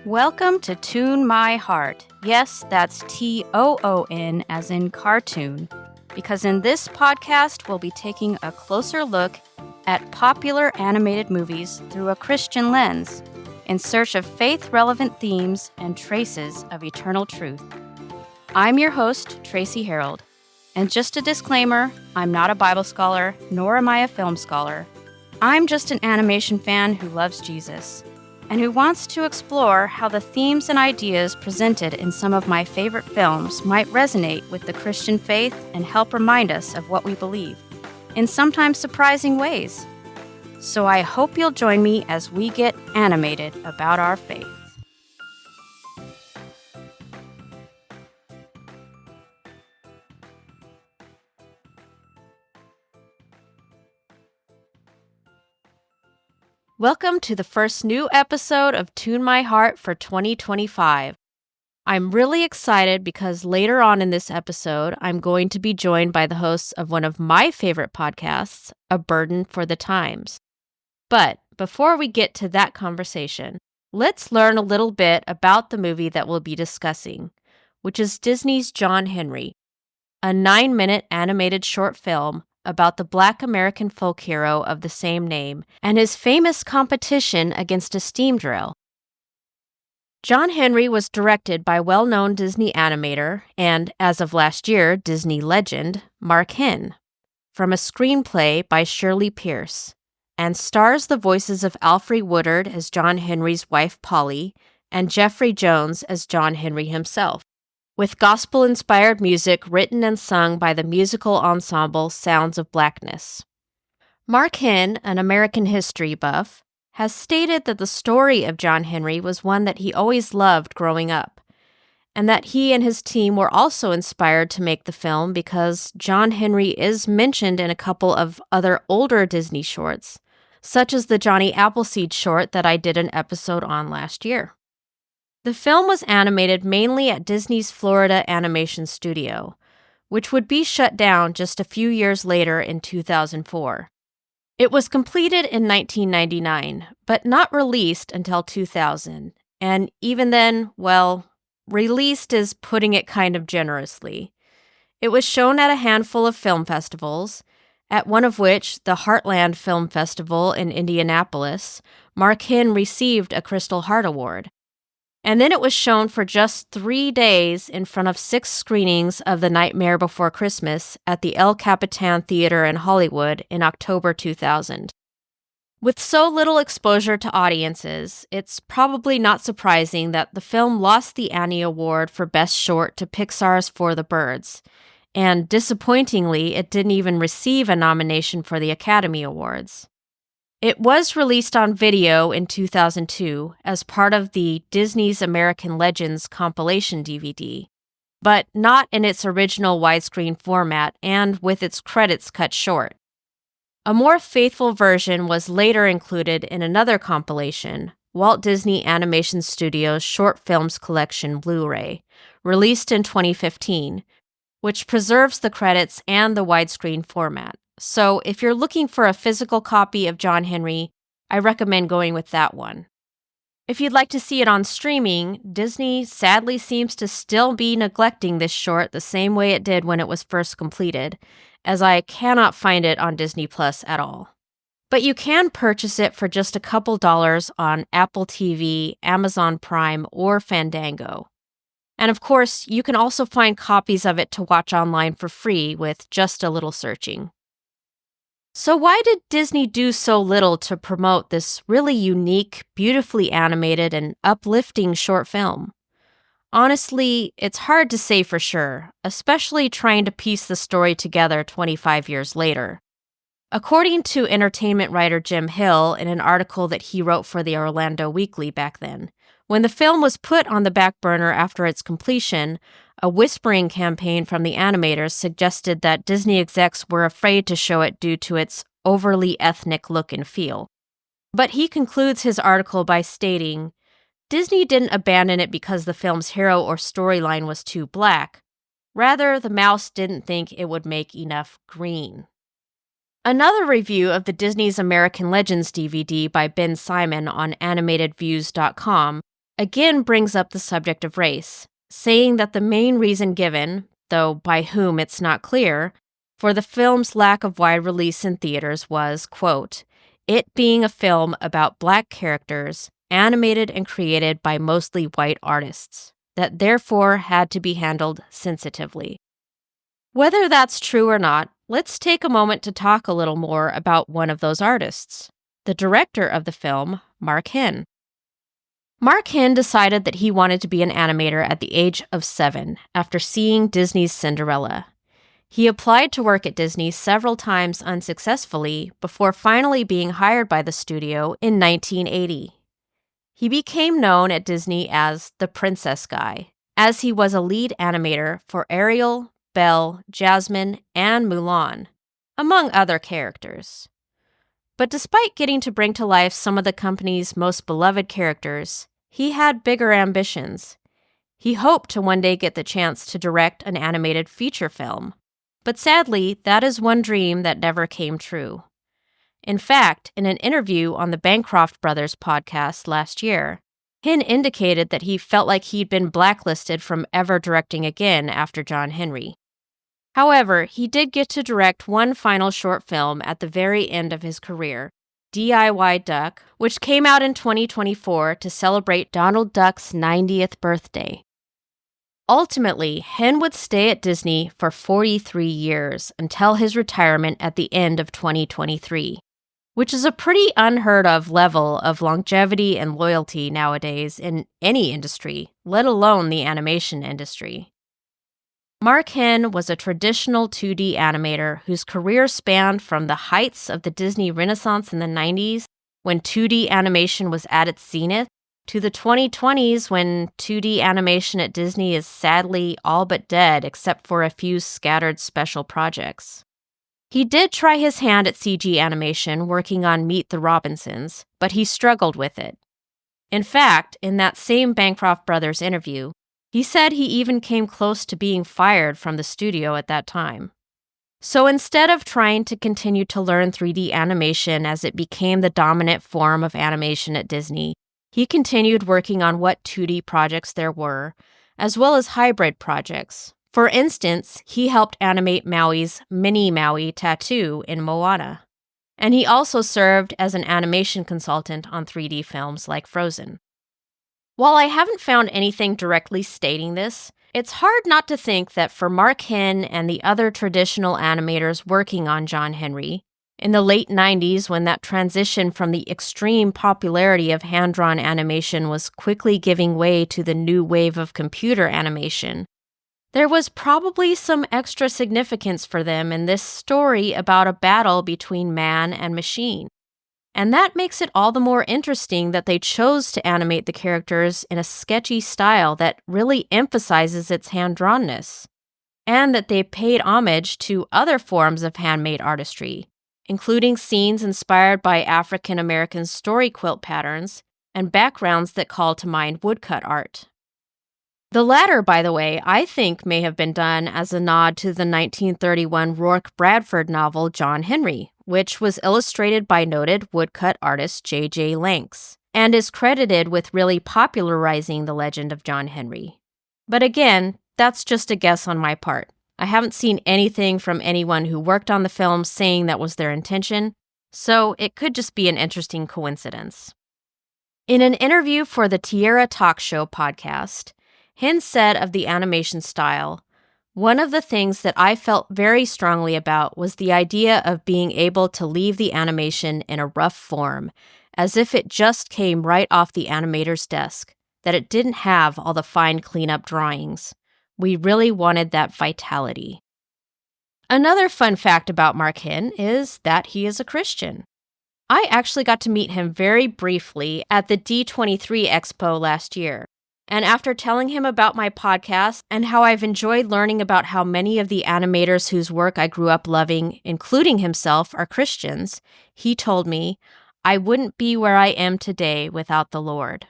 Welcome to Tune My Heart. Yes, that's T-O-O-N as in cartoon. Because in this podcast, we'll be taking a closer look at popular animated movies through a Christian lens, in search of faith-relevant themes and traces of eternal truth. I'm your host, Tracy Harold. And just a disclaimer, I'm not a Bible scholar, nor am I a film scholar. I'm just an animation fan who loves Jesus, and who wants to explore how the themes and ideas presented in some of my favorite films might resonate with the Christian faith and help remind us of what we believe, in sometimes surprising ways. So I hope you'll join me as we get animated about our faith. Welcome to the first new episode of Tune My Heart for 2025. I'm really excited because later on in this episode, I'm going to be joined by the hosts of one of my favorite podcasts, A Burden for the Times. But before we get to that conversation, let's learn a little bit about the movie that we'll be discussing, which is Disney's John Henry, a 9-minute animated short film about the Black American folk hero of the same name and his famous competition against a steam drill. John Henry was directed by well-known Disney animator and, as of last year, Disney legend, Mark Henn, from a screenplay by Shirley Pierce, and stars the voices of Alfre Woodard as John Henry's wife Polly and Jeffrey Jones as John Henry himself, with gospel-inspired music written and sung by the musical ensemble Sounds of Blackness. Mark Henn, an American history buff, has stated that the story of John Henry was one that he always loved growing up, and that he and his team were also inspired to make the film because John Henry is mentioned in a couple of other older Disney shorts, such as the Johnny Appleseed short that I did an episode on last year. The film was animated mainly at Disney's Florida Animation Studio, which would be shut down just a few years later in 2004. It was completed in 1999, but not released until 2000, and even then, well, released is putting it kind of generously. It was shown at a handful of film festivals, at one of which, the Heartland Film Festival in Indianapolis, Mark Henn received a Crystal Heart Award. And then it was shown for just 3 days in front of 6 screenings of The Nightmare Before Christmas at the El Capitan Theater in Hollywood in October 2000. With so little exposure to audiences, it's probably not surprising that the film lost the Annie Award for Best Short to Pixar's For the Birds, and disappointingly, it didn't even receive a nomination for the Academy Awards. It was released on video in 2002 as part of the Disney's American Legends compilation DVD, but not in its original widescreen format and with its credits cut short. A more faithful version was later included in another compilation, Walt Disney Animation Studios' Short Films Collection Blu-ray, released in 2015, which preserves the credits and the widescreen format. So if you're looking for a physical copy of John Henry, I recommend going with that one. If you'd like to see it on streaming, Disney sadly seems to still be neglecting this short the same way it did when it was first completed, as I cannot find it on Disney Plus at all. But you can purchase it for just a couple dollars on Apple TV, Amazon Prime, or Fandango. And of course, you can also find copies of it to watch online for free with just a little searching. So why did Disney do so little to promote this really unique, beautifully animated, and uplifting short film? Honestly, it's hard to say for sure, especially trying to piece the story together 25 years later. According to entertainment writer Jim Hill in an article that he wrote for the Orlando Weekly back then, when the film was put on the back burner after its completion, a whispering campaign from the animators suggested that Disney execs were afraid to show it due to its overly ethnic look and feel. But he concludes his article by stating, Disney didn't abandon it because the film's hero or storyline was too black. Rather, the mouse didn't think it would make enough green. Another review of the Disney's American Legends DVD by Ben Simon on animatedviews.com again brings up the subject of race, saying that the main reason given, though by whom it's not clear, for the film's lack of wide release in theaters was, quote, it being a film about Black characters, animated and created by mostly white artists, that therefore had to be handled sensitively. Whether that's true or not, let's take a moment to talk a little more about one of those artists, the director of the film, Mark Henn. Mark Henn decided that he wanted to be an animator at the age of 7 after seeing Disney's Cinderella. He applied to work at Disney several times unsuccessfully before finally being hired by the studio in 1980. He became known at Disney as the Princess Guy, as he was a lead animator for Ariel, Belle, Jasmine, and Mulan, among other characters. But despite getting to bring to life some of the company's most beloved characters, he had bigger ambitions. He hoped to one day get the chance to direct an animated feature film. But sadly, that is one dream that never came true. In fact, in an interview on the Bancroft Brothers podcast last year, Henn indicated that he felt like he'd been blacklisted from ever directing again after John Henry. However, he did get to direct one final short film at the very end of his career, DIY Duck, which came out in 2024 to celebrate Donald Duck's 90th birthday. Ultimately, Henn would stay at Disney for 43 years until his retirement at the end of 2023, which is a pretty unheard of level of longevity and loyalty nowadays in any industry, let alone the animation industry. Mark Henn was a traditional 2D animator whose career spanned from the heights of the Disney Renaissance in the 90s, when 2D animation was at its zenith, to the 2020s when 2D animation at Disney is sadly all but dead except for a few scattered special projects. He did try his hand at CG animation working on Meet the Robinsons, but he struggled with it. In fact, in that same Bancroft Brothers interview, he said he even came close to being fired from the studio at that time. So instead of trying to continue to learn 3D animation as it became the dominant form of animation at Disney, he continued working on what 2D projects there were, as well as hybrid projects. For instance, he helped animate Maui's Mini Maui tattoo in Moana. And he also served as an animation consultant on 3D films like Frozen. While I haven't found anything directly stating this, it's hard not to think that for Mark Henn and the other traditional animators working on John Henry, in the late 90s when that transition from the extreme popularity of hand-drawn animation was quickly giving way to the new wave of computer animation, there was probably some extra significance for them in this story about a battle between man and machine. And that makes it all the more interesting that they chose to animate the characters in a sketchy style that really emphasizes its hand-drawnness, and that they paid homage to other forms of handmade artistry, including scenes inspired by African American story quilt patterns and backgrounds that call to mind woodcut art. The latter, by the way, I think may have been done as a nod to the 1931 Rourke Bradford novel John Henry, which was illustrated by noted woodcut artist J.J. Lanks, and is credited with really popularizing the legend of John Henry. But again, that's just a guess on my part. I haven't seen anything from anyone who worked on the film saying that was their intention, so it could just be an interesting coincidence. In an interview for the Tierra Talk Show podcast, Henn said of the animation style, "One of the things that I felt very strongly about was the idea of being able to leave the animation in a rough form, as if it just came right off the animator's desk, that it didn't have all the fine cleanup drawings. We really wanted that vitality." Another fun fact about Mark Henn is that he is a Christian. I actually got to meet him very briefly at the D23 Expo last year. And after telling him about my podcast and how I've enjoyed learning about how many of the animators whose work I grew up loving, including himself, are Christians, he told me, "I wouldn't be where I am today without the Lord."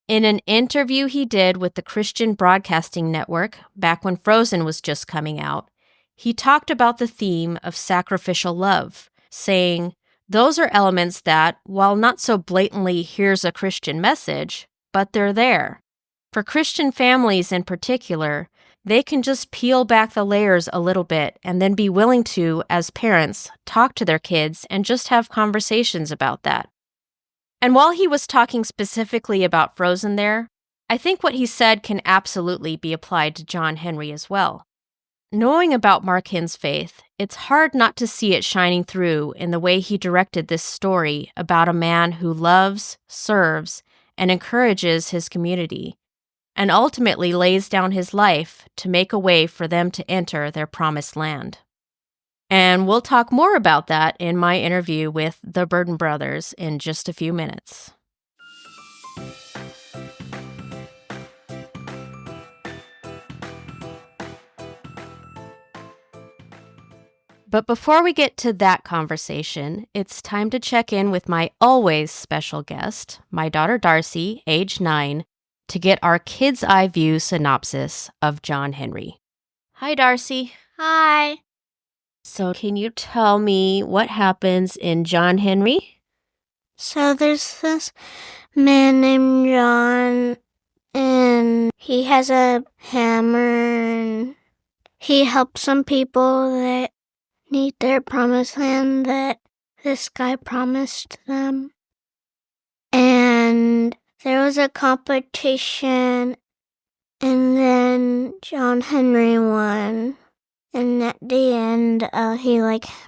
In an interview he did with the Christian Broadcasting Network back when Frozen was just coming out, he talked about the theme of sacrificial love, saying, "Those are elements that, while not so blatantly here's a Christian message, but they're there. For Christian families in particular, they can just peel back the layers a little bit and then be willing to, as parents, talk to their kids and just have conversations about that. And while he was talking specifically about Frozen there, I think what he said can absolutely be applied to John Henry as well. Knowing about Mark Henn's faith, it's hard not to see it shining through in the way he directed this story about a man who loves, serves, and encourages his community, and ultimately lays down his life to make a way for them to enter their promised land. And we'll talk more about that in my interview with the Burden brothers in just a few minutes. But before we get to that conversation, it's time to check in with my always special guest, my daughter Darcy, age 9, to get our kid's eye view synopsis of John Henry. Hi, Darcy. Hi. So can you tell me what happens in John Henry? So there's this man named John, and he has a hammer, and he helps some people that need their promised land that this guy promised them. And there was a competition, and then John Henry won. And at the end, he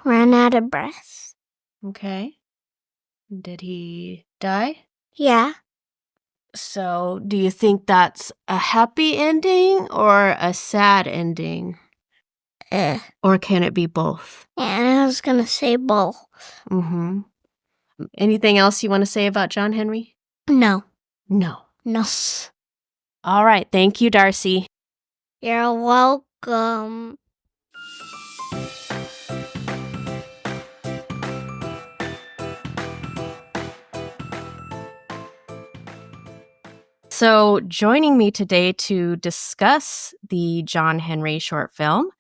ran out of breath. Okay. Did he die? Yeah. So do you think that's a happy ending or a sad ending? Or can it be both? Yeah, I was going to say both. Mm-hmm. Anything else you want to say about John Henry? No. No. No. All right. Thank you, Darcy. You're welcome. So joining me today to discuss the John Henry short film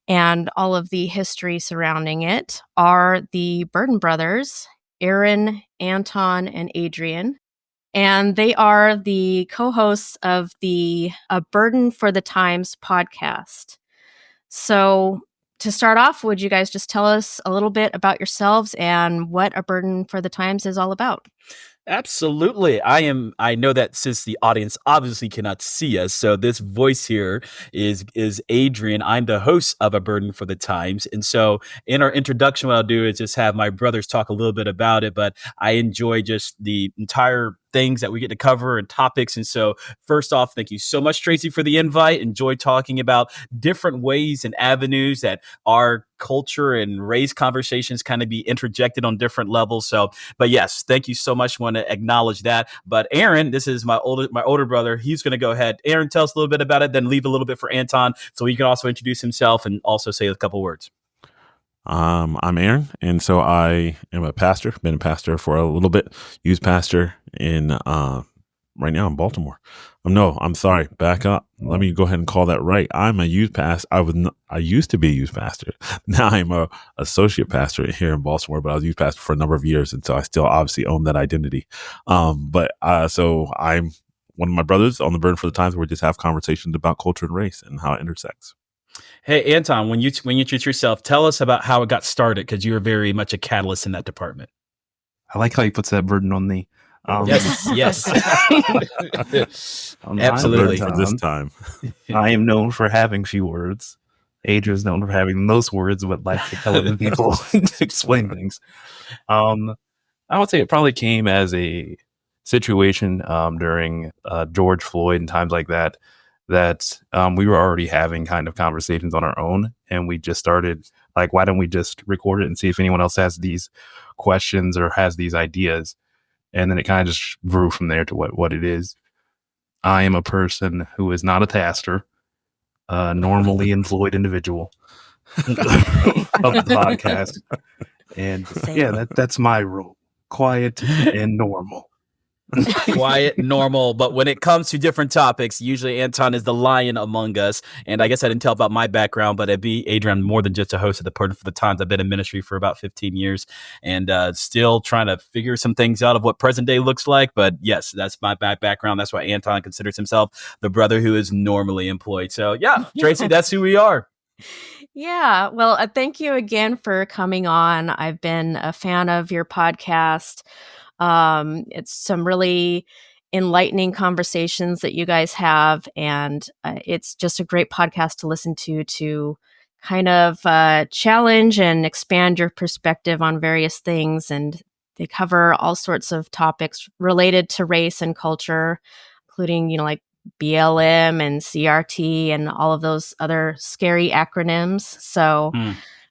and all of the history surrounding it are the Burden brothers, Aaron, Anton, and Adrian. And they are the co-hosts of the A Burden for the Times podcast. So to start off, would you guys just tell us a little bit about yourselves and what A Burden for the Times is all about? Absolutely. I know that since the audience obviously cannot see us, so this voice here is Adrian. I'm the host of A Burden for the Times. And so in our introduction, what I'll do is just have my brothers talk a little bit about it, but I enjoy just the entire things that we get to cover and topics. And so first off, thank you so much, Tracy, for the invite. Enjoy talking about different ways and avenues that our culture and race conversations kind of be interjected on different levels. So, but yes, thank you so much. Want to acknowledge that. But Aaron, this is my older brother. He's going to go ahead. Aaron, tell us a little bit about it, then leave a little bit for Anton so he can also introduce himself and also say a couple words. I'm Aaron, and so I am a pastor. Been a pastor for a little bit. Youth pastor in right now in Baltimore. No, I'm sorry. Back up. Let me go ahead and call that right. I'm a youth pastor. I used to be a youth pastor. Now I'm a associate pastor here in Baltimore, but I was a youth pastor for a number of years, and so I still obviously own that identity. So I'm one of my brothers on the Burden for the Times, where we just have conversations about culture and race and how it intersects. Hey, Anton, when you introduce yourself, tell us about how it got started, because you were very much a catalyst in that department. I like how he puts that burden on me. Yes. Absolutely. For this time. I am known for having few words. Adrian is known for having most words, but like to tell other people to explain things. I would say it probably came as a situation during George Floyd and times like that we were already having kind of conversations on our own, and we just started like, why don't we just record it and see if anyone else has these questions or has these ideas? And then it kind of just grew from there to what it is. I am a person who is not a pastor, normally employed individual of the podcast. And yeah, that's my role. Quiet and normal. quiet, normal. But when it comes to different topics, usually Anton is the lion among us. And I guess I didn't tell about my background, but Adrian, I'm more than just a host of the Pardon for the Times. I've been in ministry for about 15 years and still trying to figure some things out of what present day looks like. But yes, that's my background. That's why Anton considers himself the brother who is normally employed. So yeah, Tracy, that's who we are. Yeah. Well, thank you again for coming on. I've been a fan of your podcast. It's some really enlightening conversations that you guys have, and it's just a great podcast to listen to kind of challenge and expand your perspective on various things. And they cover all sorts of topics related to race and culture, including, like BLM and CRT and all of those other scary acronyms. So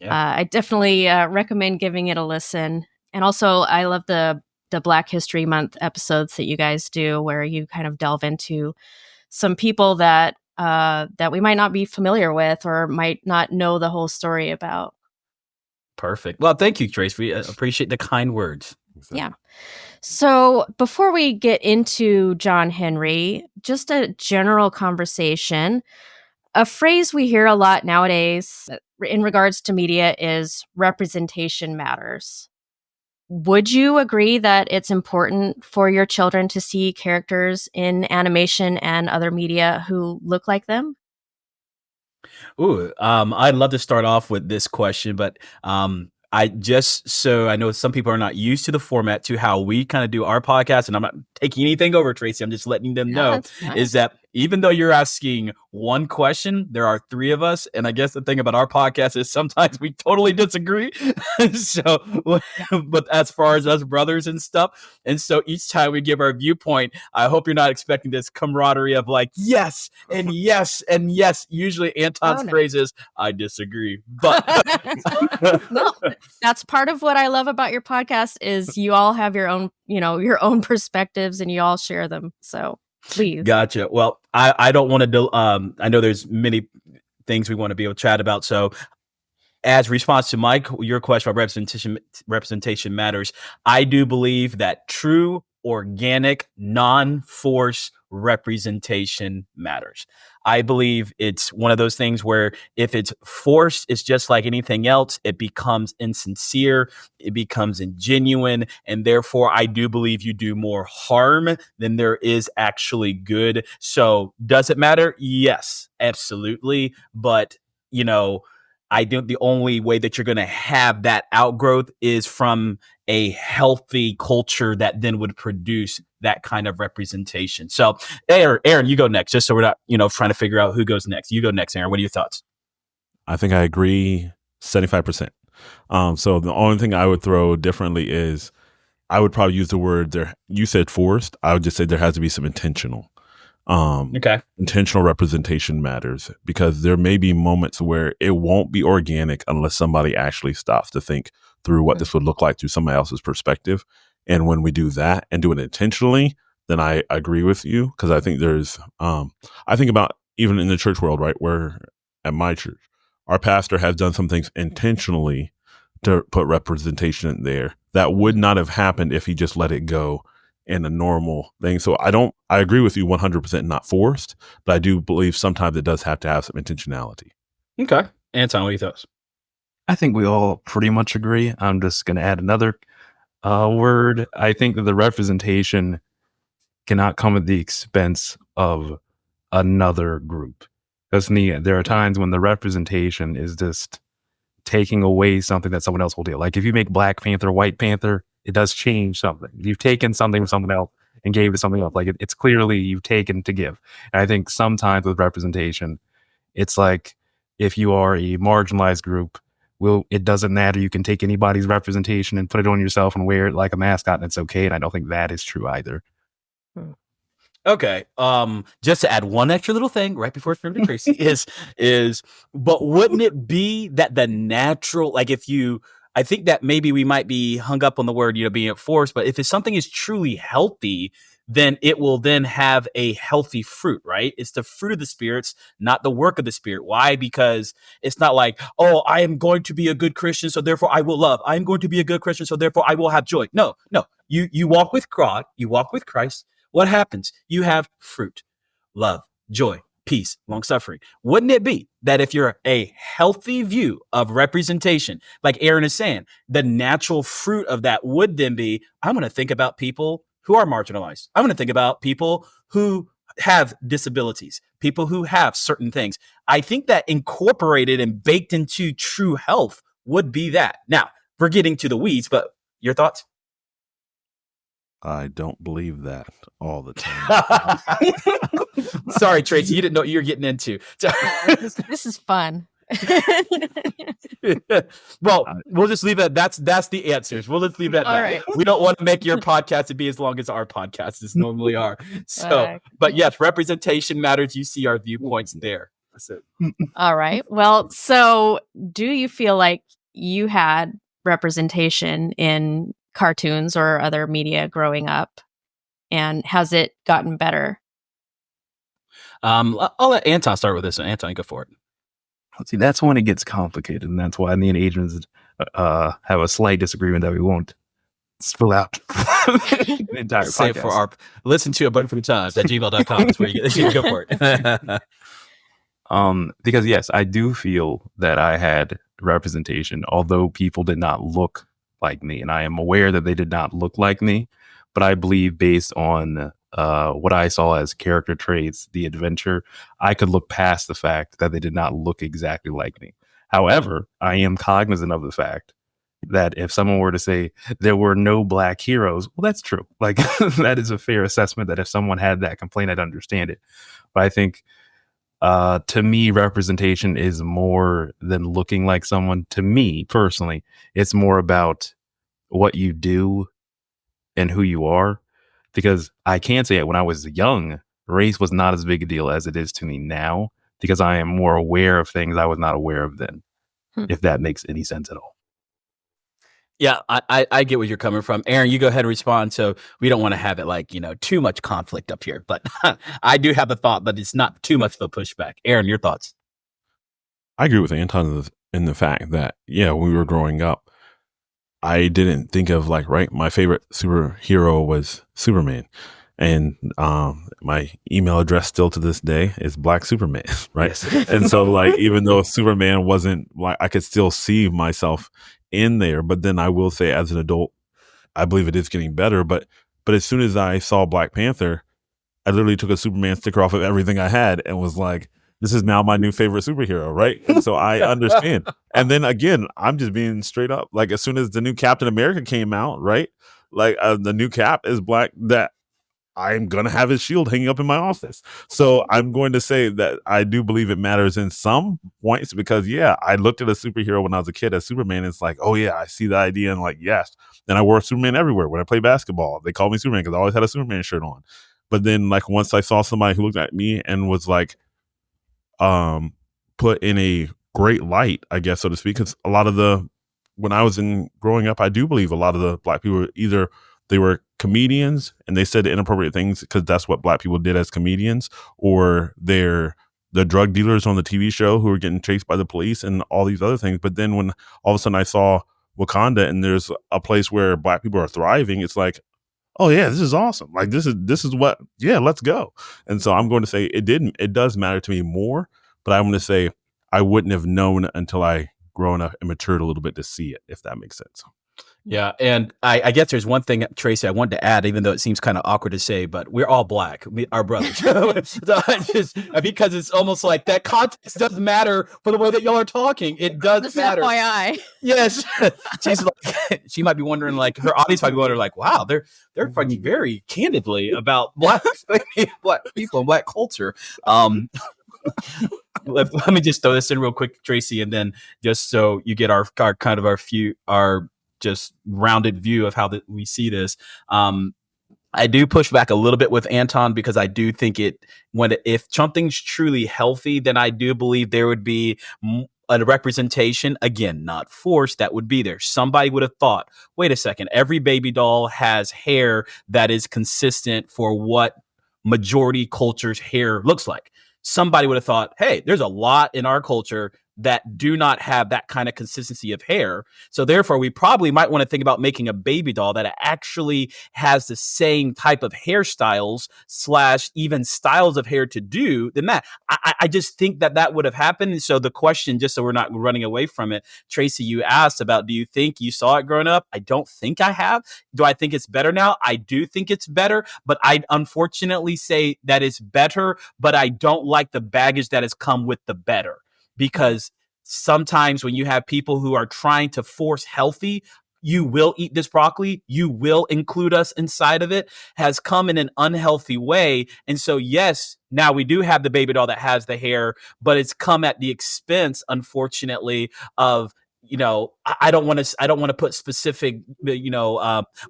I definitely recommend giving it a listen. And also, I love the Black History Month episodes that you guys do, where you kind of delve into some people that we might not be familiar with or might not know the whole story about. Perfect. Well, thank you, Trace. We appreciate the kind words. Exactly. Yeah. So before we get into John Henry, just a general conversation. A phrase we hear a lot nowadays in regards to media is representation matters. Would you agree that it's important for your children to see characters in animation and other media who look like them? Ooh, I'd love to start off with this question, but I know some people are not used to the format to how we kind of do our podcast, and I'm not taking anything over, Tracy. I'm just letting them know that's fine. is that even though you're asking one question, there are three of us, and I guess the thing about our podcast is sometimes we totally disagree. So, but as far as us brothers and stuff, and so each time we give our viewpoint, I hope you're not expecting this camaraderie of like yes and yes and yes. Usually Anton's phrase is I disagree, but No, that's part of what I love about your podcast is you all have your own, your own perspectives and you all share them. So please. Gotcha. Well, I don't want to I know there's many things we want to be able to chat about. So as response to Mike, your question about representation matters. I do believe that true, organic, non-forced representation matters. I believe it's one of those things where if it's forced, it's just like anything else. It becomes insincere, it becomes ingenuine, and therefore I do believe you do more harm than there is actually good. So does it matter? Yes, absolutely. But, I think the only way that you're going to have that outgrowth is from a healthy culture that then would produce that kind of representation. So, Aaron, you go next, just so we're not, trying to figure out who goes next. You go next, Aaron. What are your thoughts? I think I agree 75%. So the only thing I would throw differently is I would probably use the word there. You said forced. I would just say there has to be some intentional. Intentional representation matters because there may be moments where it won't be organic unless somebody actually stops to think through what this would look like through somebody else's perspective. And when we do that and do it intentionally, then I agree with you because I think there's, I think about even in the church world, right, where at my church, our pastor has done some things intentionally to put representation in there that would not have happened if he just let it go in a normal thing. So I agree with you 100% not forced, but I do believe sometimes it does have to have some intentionality. Okay. Anton, what are your thoughts? I think we all pretty much agree. I'm just going to add another word. I think that the representation cannot come at the expense of another group. Because there are times when the representation is just taking away something that someone else will do. Like if you make Black Panther, White Panther, it does change something. You've taken something from someone else and gave it to something else. Like it's clearly you've taken to give. And I think sometimes with representation, it's like if you are a marginalized group, it doesn't matter. You can take anybody's representation and put it on yourself and wear it like a mascot, and it's okay. And I don't think that is true either. Okay. Just to add one extra little thing right before it's to Tracy but wouldn't it be that the natural, like I think that maybe we might be hung up on the word, being forced, but if something is truly healthy, then it will then have a healthy fruit, right? It's the fruit of the spirits, not the work of the spirit. Why? Because it's not like, oh, I am going to be a good Christian, so therefore I will love. I'm going to be a good Christian, so therefore I will have joy. No. You walk with God, you walk with Christ. What happens? You have fruit, love, joy, peace, long suffering. Wouldn't it be that if you're a healthy view of representation, like Aaron is saying, the natural fruit of that would then be, I'm going to think about people who are marginalized. I'm going to think about people who have disabilities, people who have certain things. I think that incorporated and baked into true health would be that. Now, we're getting to the weeds, but your thoughts? I don't believe that all the time. Sorry, Tracy, you didn't know what you were getting into. This is fun. Well, we'll just leave it. That's the answers. We'll just leave that. All right. We don't want to make your podcast to be as long as our podcasts normally are. So, but yes, representation matters. You see our viewpoints there. So. All right. Well, so do you feel like you had representation in cartoons or other media growing up? And has it gotten better? I'll let Anton start with this. Anton, go for it. See, that's when it gets complicated, and that's why me and Adrian's have a slight disagreement that we won't spill out the entire Save podcast. for our listen to a button for the times at gmail.com. That's where you go for it. Because yes, I do feel that I had representation, although people did not look like me, and I am aware that they did not look like me. But I believe, based on what I saw as character traits, the adventure, I could look past the fact that they did not look exactly like me. However, I am cognizant of the fact that if someone were to say there were no black heroes, well, that's true. Like that is a fair assessment. That if someone had that complaint, I'd understand it. But I think, to me, representation is more than looking like someone. To me personally, it's more about what you do and who you are. Because I can say it, when I was young, race was not as big a deal as it is to me now, because I am more aware of things I was not aware of then, if that makes any sense at all. Yeah, I get where you're coming from. Aaron, you go ahead and respond. So we don't want to have it too much conflict up here. But I do have a thought, but it's not too much of a pushback. Aaron, your thoughts? I agree with Anton in the fact that, when we were growing up, I didn't think of my favorite superhero was Superman. And my email address still to this day is Black Superman, right? Yes. And so even though Superman wasn't I could still see myself in there. But then I will say, as an adult, I believe it is getting better. But as soon as I saw Black Panther, I literally took a Superman sticker off of everything I had and was like, this is now my new favorite superhero, right? And so I understand. And then again, I'm just being straight up. As soon as the new Captain America came out, right? The new Cap is black, that I'm going to have his shield hanging up in my office. So I'm going to say that I do believe it matters in some points because, I looked at a superhero when I was a kid as Superman. It's like, oh, yeah, I see the idea. And yes. Then I wore Superman everywhere. When I play basketball, they call me Superman because I always had a Superman shirt on. But then once I saw somebody who looked at me and was put in a great light, I guess, so to speak, because a lot of when I was growing up, I do believe a lot of the black people either they were comedians and they said inappropriate things because that's what black people did as comedians, or they're the drug dealers on the TV show who were getting chased by the police and all these other things. But then when all of a sudden I saw Wakanda and there's a place where black people are thriving, it's like, oh yeah, this is awesome. This is what, let's go. And so I'm going to say it does matter to me more, but I'm going to say I wouldn't have known until I grown up and matured a little bit to see it, if that makes sense. Yeah. And I guess there's one thing, Tracy, I wanted to add, even though it seems kind of awkward to say, but we're all black, our brothers. Because it's almost like that context doesn't matter for the way that y'all are talking. It does matter. FYI. Yes. She's she might be wondering, her audience might be wondering, wow, they're talking very candidly about black people and black culture. Let me just throw this in real quick, Tracy, and then just so you get our just rounded view of how we see this. I do push back a little bit with Anton because I do think if something's truly healthy, then I do believe there would be a representation, again, not forced, that would be there. Somebody would have thought, wait a second, every baby doll has hair that is consistent for what majority culture's hair looks like. Somebody would have thought, hey, there's a lot in our culture that do not have that kind of consistency of hair. So therefore, we probably might want to think about making a baby doll that actually has the same type of hairstyles / even styles of hair to do than that. I just think that would have happened. So the question, just so we're not running away from it, Tracy, you asked about, do you think you saw it growing up? I don't think I have. Do I think it's better now? I do think it's better, but I unfortunately say that it's better, but I don't like the baggage that has come with the better. Because sometimes when you have people who are trying to force healthy, you will eat this broccoli, you will include us inside of it, has come in an unhealthy way. And so, yes, now we do have the baby doll that has the hair, but it's come at the expense, unfortunately, of, I don't want to put specific,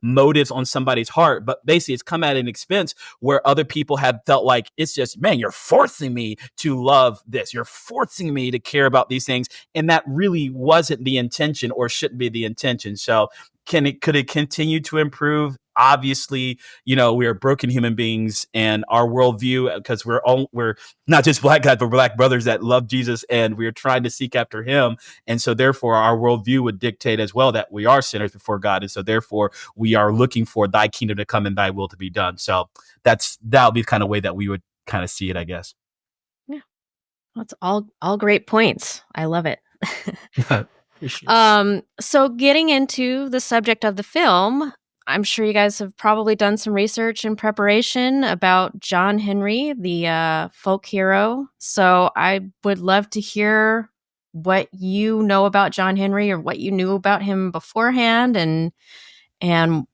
motives on somebody's heart, but basically it's come at an expense where other people have felt like it's just, man, you're forcing me to love this. You're forcing me to care about these things. And that really wasn't the intention, or shouldn't be the intention. So could it continue to improve? Obviously, we are broken human beings, and our worldview, because we're not just black guys, but black brothers that love Jesus, and we're trying to seek after him. And so therefore our worldview would dictate as well that we are sinners before God. And so therefore we are looking for thy kingdom to come and thy will to be done. So that'll be the kind of way that we would kind of see it, I guess. Yeah. That's all great points. I love it. So getting into the subject of the film, I'm sure you guys have probably done some research in preparation about John Henry, the folk hero. So I would love to hear what you know about John Henry, or what you knew about him beforehand, and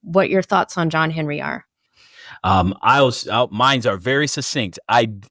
what your thoughts on John Henry are. Mines are very succinct.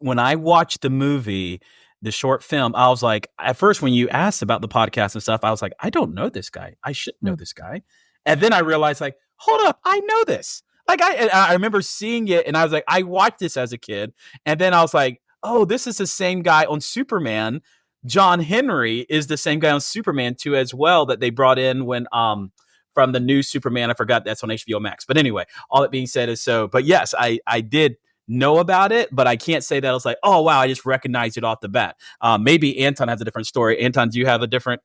When I watched the movie, the short film, I was like, at first when you asked about the podcast and stuff, I was like, I don't know this guy. I should know this guy. And then I realized, like, hold up, I know this. Like I remember seeing it, and I was like, I watched this as a kid, and then I was like, oh, this is the same guy on Superman. John Henry is the same guy on Superman too, as well, that they brought in when from the new Superman. I forgot that's on HBO Max. But anyway, all that being said is but yes, I did know about it, but I can't say that I was like, oh, wow, I just recognized it off the bat. Maybe Anton has a different story. Anton, do you have a different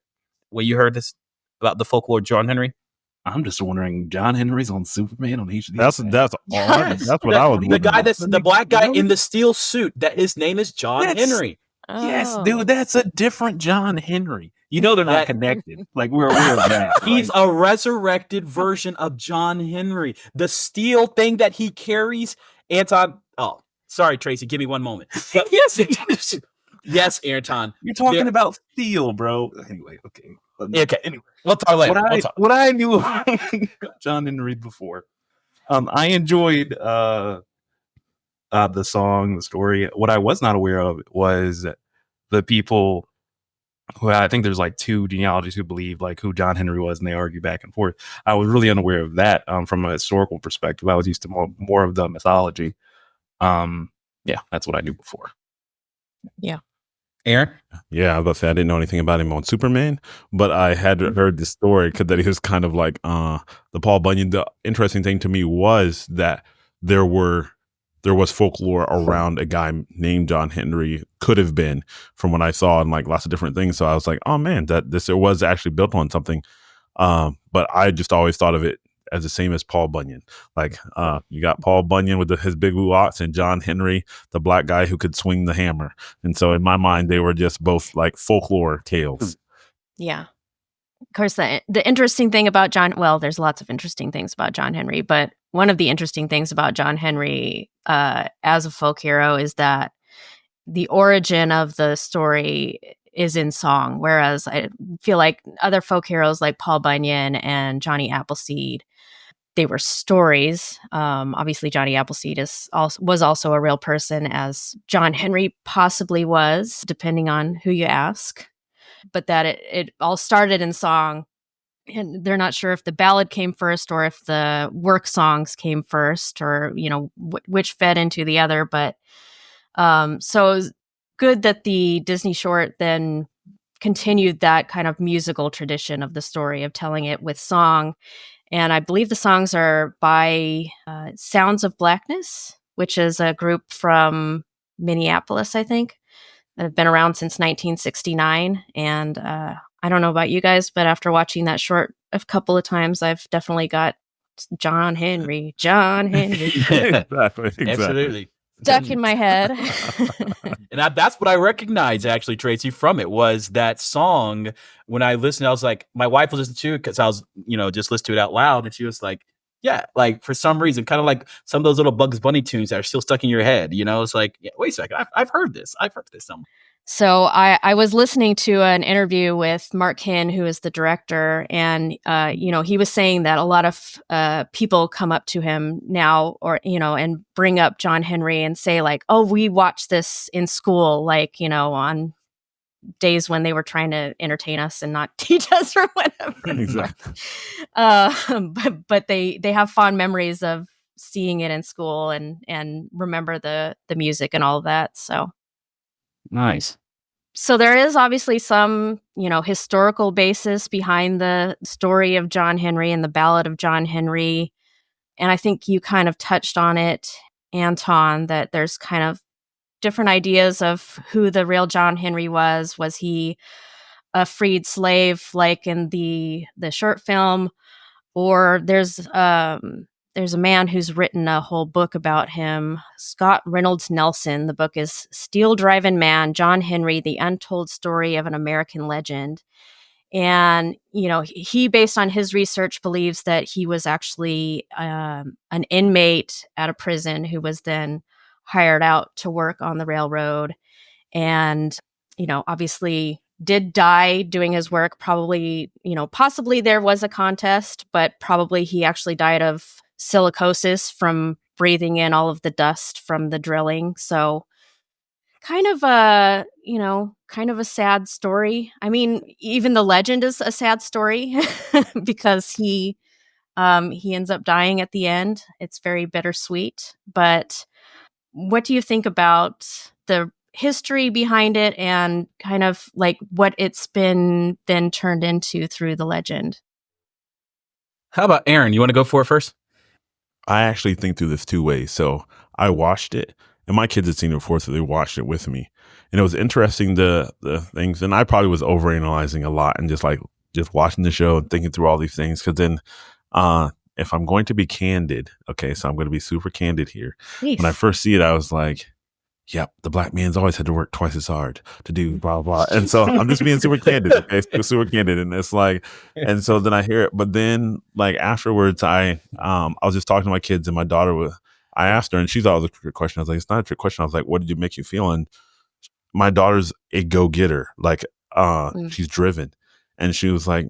way you heard this about the folklore John Henry? I'm just wondering, John Henry's on Superman on HD. That's yes. That's what I was. The guy that's the black guy in the steel suit. That his name is John Henry. Oh. Yes, dude, that's a different John Henry. They're not connected. Like we're that. He's a resurrected version of John Henry. The steel thing that he carries, Anton. Oh, sorry, Tracy. Give me one moment. But, yes, Anton. You're talking about steel, bro. Anyway, okay. Okay. Anyway, we'll talk later. What I knew about John Henry before, I enjoyed the song, the story. What I was not aware of was the people who, I think there's like two genealogies who believe like who John Henry was, and they argue back and forth. I was really unaware of that from a historical perspective. I was used to more of the mythology. Yeah, that's what I knew before. Yeah. Aaron? Yeah, I was about to say I didn't know anything about him on Superman, but I had heard this story that he was kind of like the Paul Bunyan. The interesting thing to me was that there was folklore around a guy named John Henry, could have been, from what I saw, and like lots of different things. So I was like, oh man, it was actually built on something. But I just always thought of it as the same as Paul Bunyan. Like you got Paul Bunyan with his big blue ox, and John Henry, the black guy who could swing the hammer. And so in my mind, they were just both like folklore tales. Yeah. Of course, the interesting thing about there's lots of interesting things about John Henry, but one of the interesting things about John Henry as a folk hero is that the origin of the story is in song, whereas I feel like other folk heroes like Paul Bunyan and Johnny Appleseed, they were stories. Obviously, Johnny Appleseed was also a real person, as John Henry possibly was, depending on who you ask. But that it all started in song, and they're not sure if the ballad came first or if the work songs came first, or which fed into the other. But so it was good that the Disney short then continued that kind of musical tradition of the story, of telling it with song. And I believe the songs are by Sounds of Blackness, which is a group from Minneapolis, I think. that have been around since 1969. And I don't know about you guys, but after watching that short a couple of times, I've definitely got John Henry Exactly. Absolutely. stuck in my head. And that's what I recognized, actually, Tracy, from it was that song. When I listened, I was like, my wife was listening to it because I was, just listening to it out loud. And she was like, yeah, like for some reason, kind of like some of those little Bugs Bunny tunes that are still stuck in your head. It's like, yeah, wait a second, I've heard this. I've heard this somewhere. So I was listening to an interview with Mark Henn, who is the director, and he was saying that a lot of people come up to him now, or and bring up John Henry and say like, "Oh, we watched this in school," like on days when they were trying to entertain us and not teach us or whatever. Exactly. But they have fond memories of seeing it in school and remember the music and all of that. Nice. So there is obviously some, historical basis behind the story of John Henry and the Ballad of John Henry. And I think you kind of touched on it, Anton, that there's kind of different ideas of who the real John Henry was. Was he a freed slave like in the short film? Or there's a man who's written a whole book about him, Scott Reynolds Nelson. The book is Steel Driving Man, John Henry, The Untold Story of an American Legend. And, he, based on his research, believes that he was actually an inmate at a prison who was then hired out to work on the railroad. And, obviously did die doing his work. Probably, possibly there was a contest, but probably he actually died of silicosis from breathing in all of the dust from the drilling. So kind of a sad story. I mean, even the legend is a sad story because he ends up dying at the end. It's very bittersweet. But what do you think about the history behind it and kind of like what it's been then turned into through the legend? How about Aaron? You want to go for it first? I actually think through this two ways. So I watched it, and my kids had seen it before, so they watched it with me. And it was interesting, the things, and I probably was overanalyzing a lot and just watching the show and thinking through all these things. Because then, if I'm going to be candid, okay, so I'm going to be super candid here. Please. When I first see it, I was like, yep, the black man's always had to work twice as hard to do blah, blah. And so I'm just being super candid, okay? Super candid. And it's like, and so then I hear it. But then like afterwards, I was just talking to my kids, and my daughter I asked her, and she thought it was a trick question. I was like, it's not a trick question. I was like, what did you make you feel? And my daughter's a go-getter. Like, she's driven. And she was like,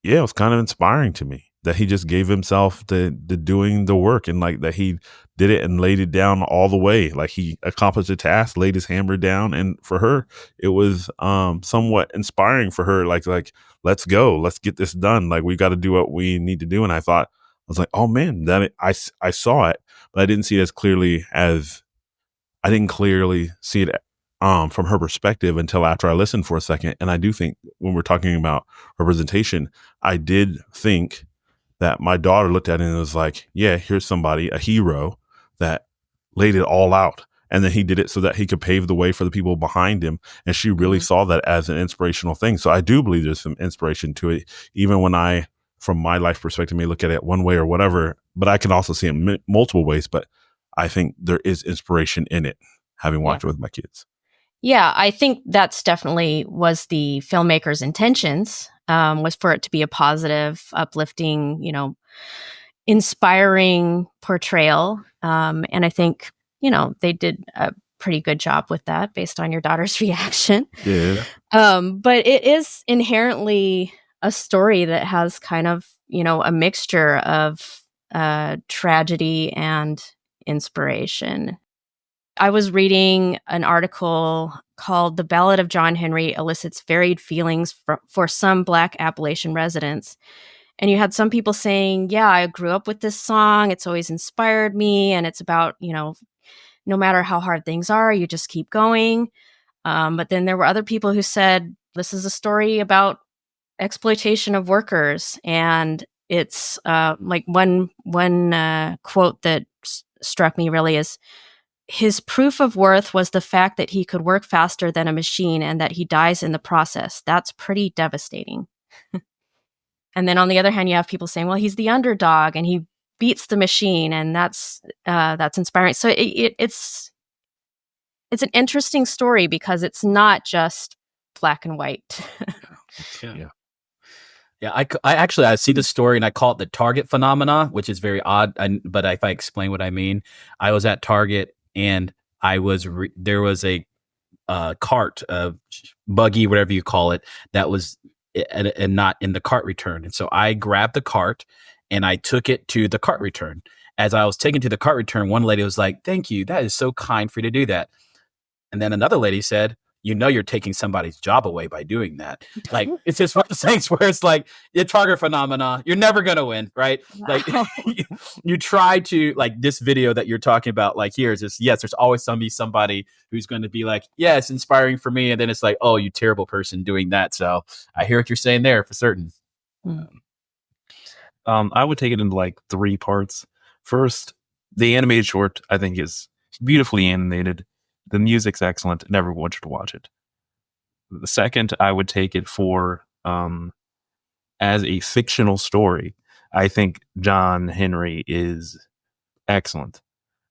yeah, it was kind of inspiring to me that he just gave himself to doing the work, and like that he did it and laid it down all the way. Like he accomplished the task, laid his hammer down. And for her, it was somewhat inspiring for her. Like, let's go, let's get this done. Like, we got to do what we need to do. And I was like, oh man, I saw it, but I didn't see it as clearly as I didn't clearly see it from her perspective until after I listened for a second. And I do think when we're talking about representation, I did think that my daughter looked at it and was like, yeah, here's somebody, a hero that laid it all out. And then he did it so that he could pave the way for the people behind him. And she really saw that as an inspirational thing. So I do believe there's some inspiration to it, even when I, from my life perspective, may look at it one way or whatever, but I can also see it in multiple ways. But I think there is inspiration in it, having watched it with my kids. Yeah, I think that's definitely was the filmmaker's intentions, was for it to be a positive, uplifting, inspiring portrayal. And I think, they did a pretty good job with that based on your daughter's reaction. Yeah. But it is inherently a story that has kind of, a mixture of tragedy and inspiration. I was reading an article called The Ballad of John Henry Elicits Varied Feelings for Some Black Appalachian Residents. And you had some people saying, yeah, I grew up with this song. It's always inspired me. And it's about, no matter how hard things are, you just keep going. But then there were other people who said, this is a story about exploitation of workers. And it's like one quote that struck me really is, his proof of worth was the fact that he could work faster than a machine and that he dies in the process. That's pretty devastating. And then on the other hand, you have people saying, well, he's the underdog and he beats the machine, and that's inspiring. So it's an interesting story because it's not just black and white. Yeah. Yeah, I see the story and I call it the Target phenomena, which is very odd. But if I explain what I mean, I was at Target and there was a cart, buggy, whatever you call it, that was and not in the cart return. And so I grabbed the cart and I took it to the cart return. As I was taking to the cart return, one lady was like, "Thank you, that is so kind for you to do that." And then another lady said, you're taking somebody's job away by doing that. Like, it's just one of those things where it's like the Target phenomena. You're never going to win, right? Like you try to, like this video that you're talking about, like here is just, yes, there's always somebody who's going to be like, yeah, it's inspiring for me. And then it's like, oh, you terrible person doing that. So I hear what you're saying there for certain. I would take it into like 3 parts. First, the animated short, I think, is beautifully animated. The music's excellent, and everyone should watch it. The second, I would take it for as a fictional story. I think John Henry is excellent.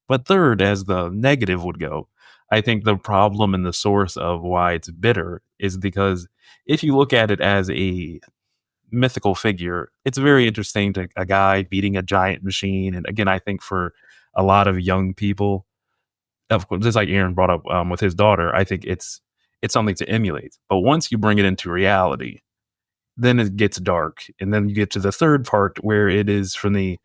But third, as the negative would go, I think the problem and the source of why it's bitter is because if you look at it as a mythical figure, it's very interesting to a guy beating a giant machine. And again, I think for a lot of young people, of course, just like Aaron brought up with his daughter, I think it's something to emulate. But once you bring it into reality, then it gets dark, and then you get to the third part where it is from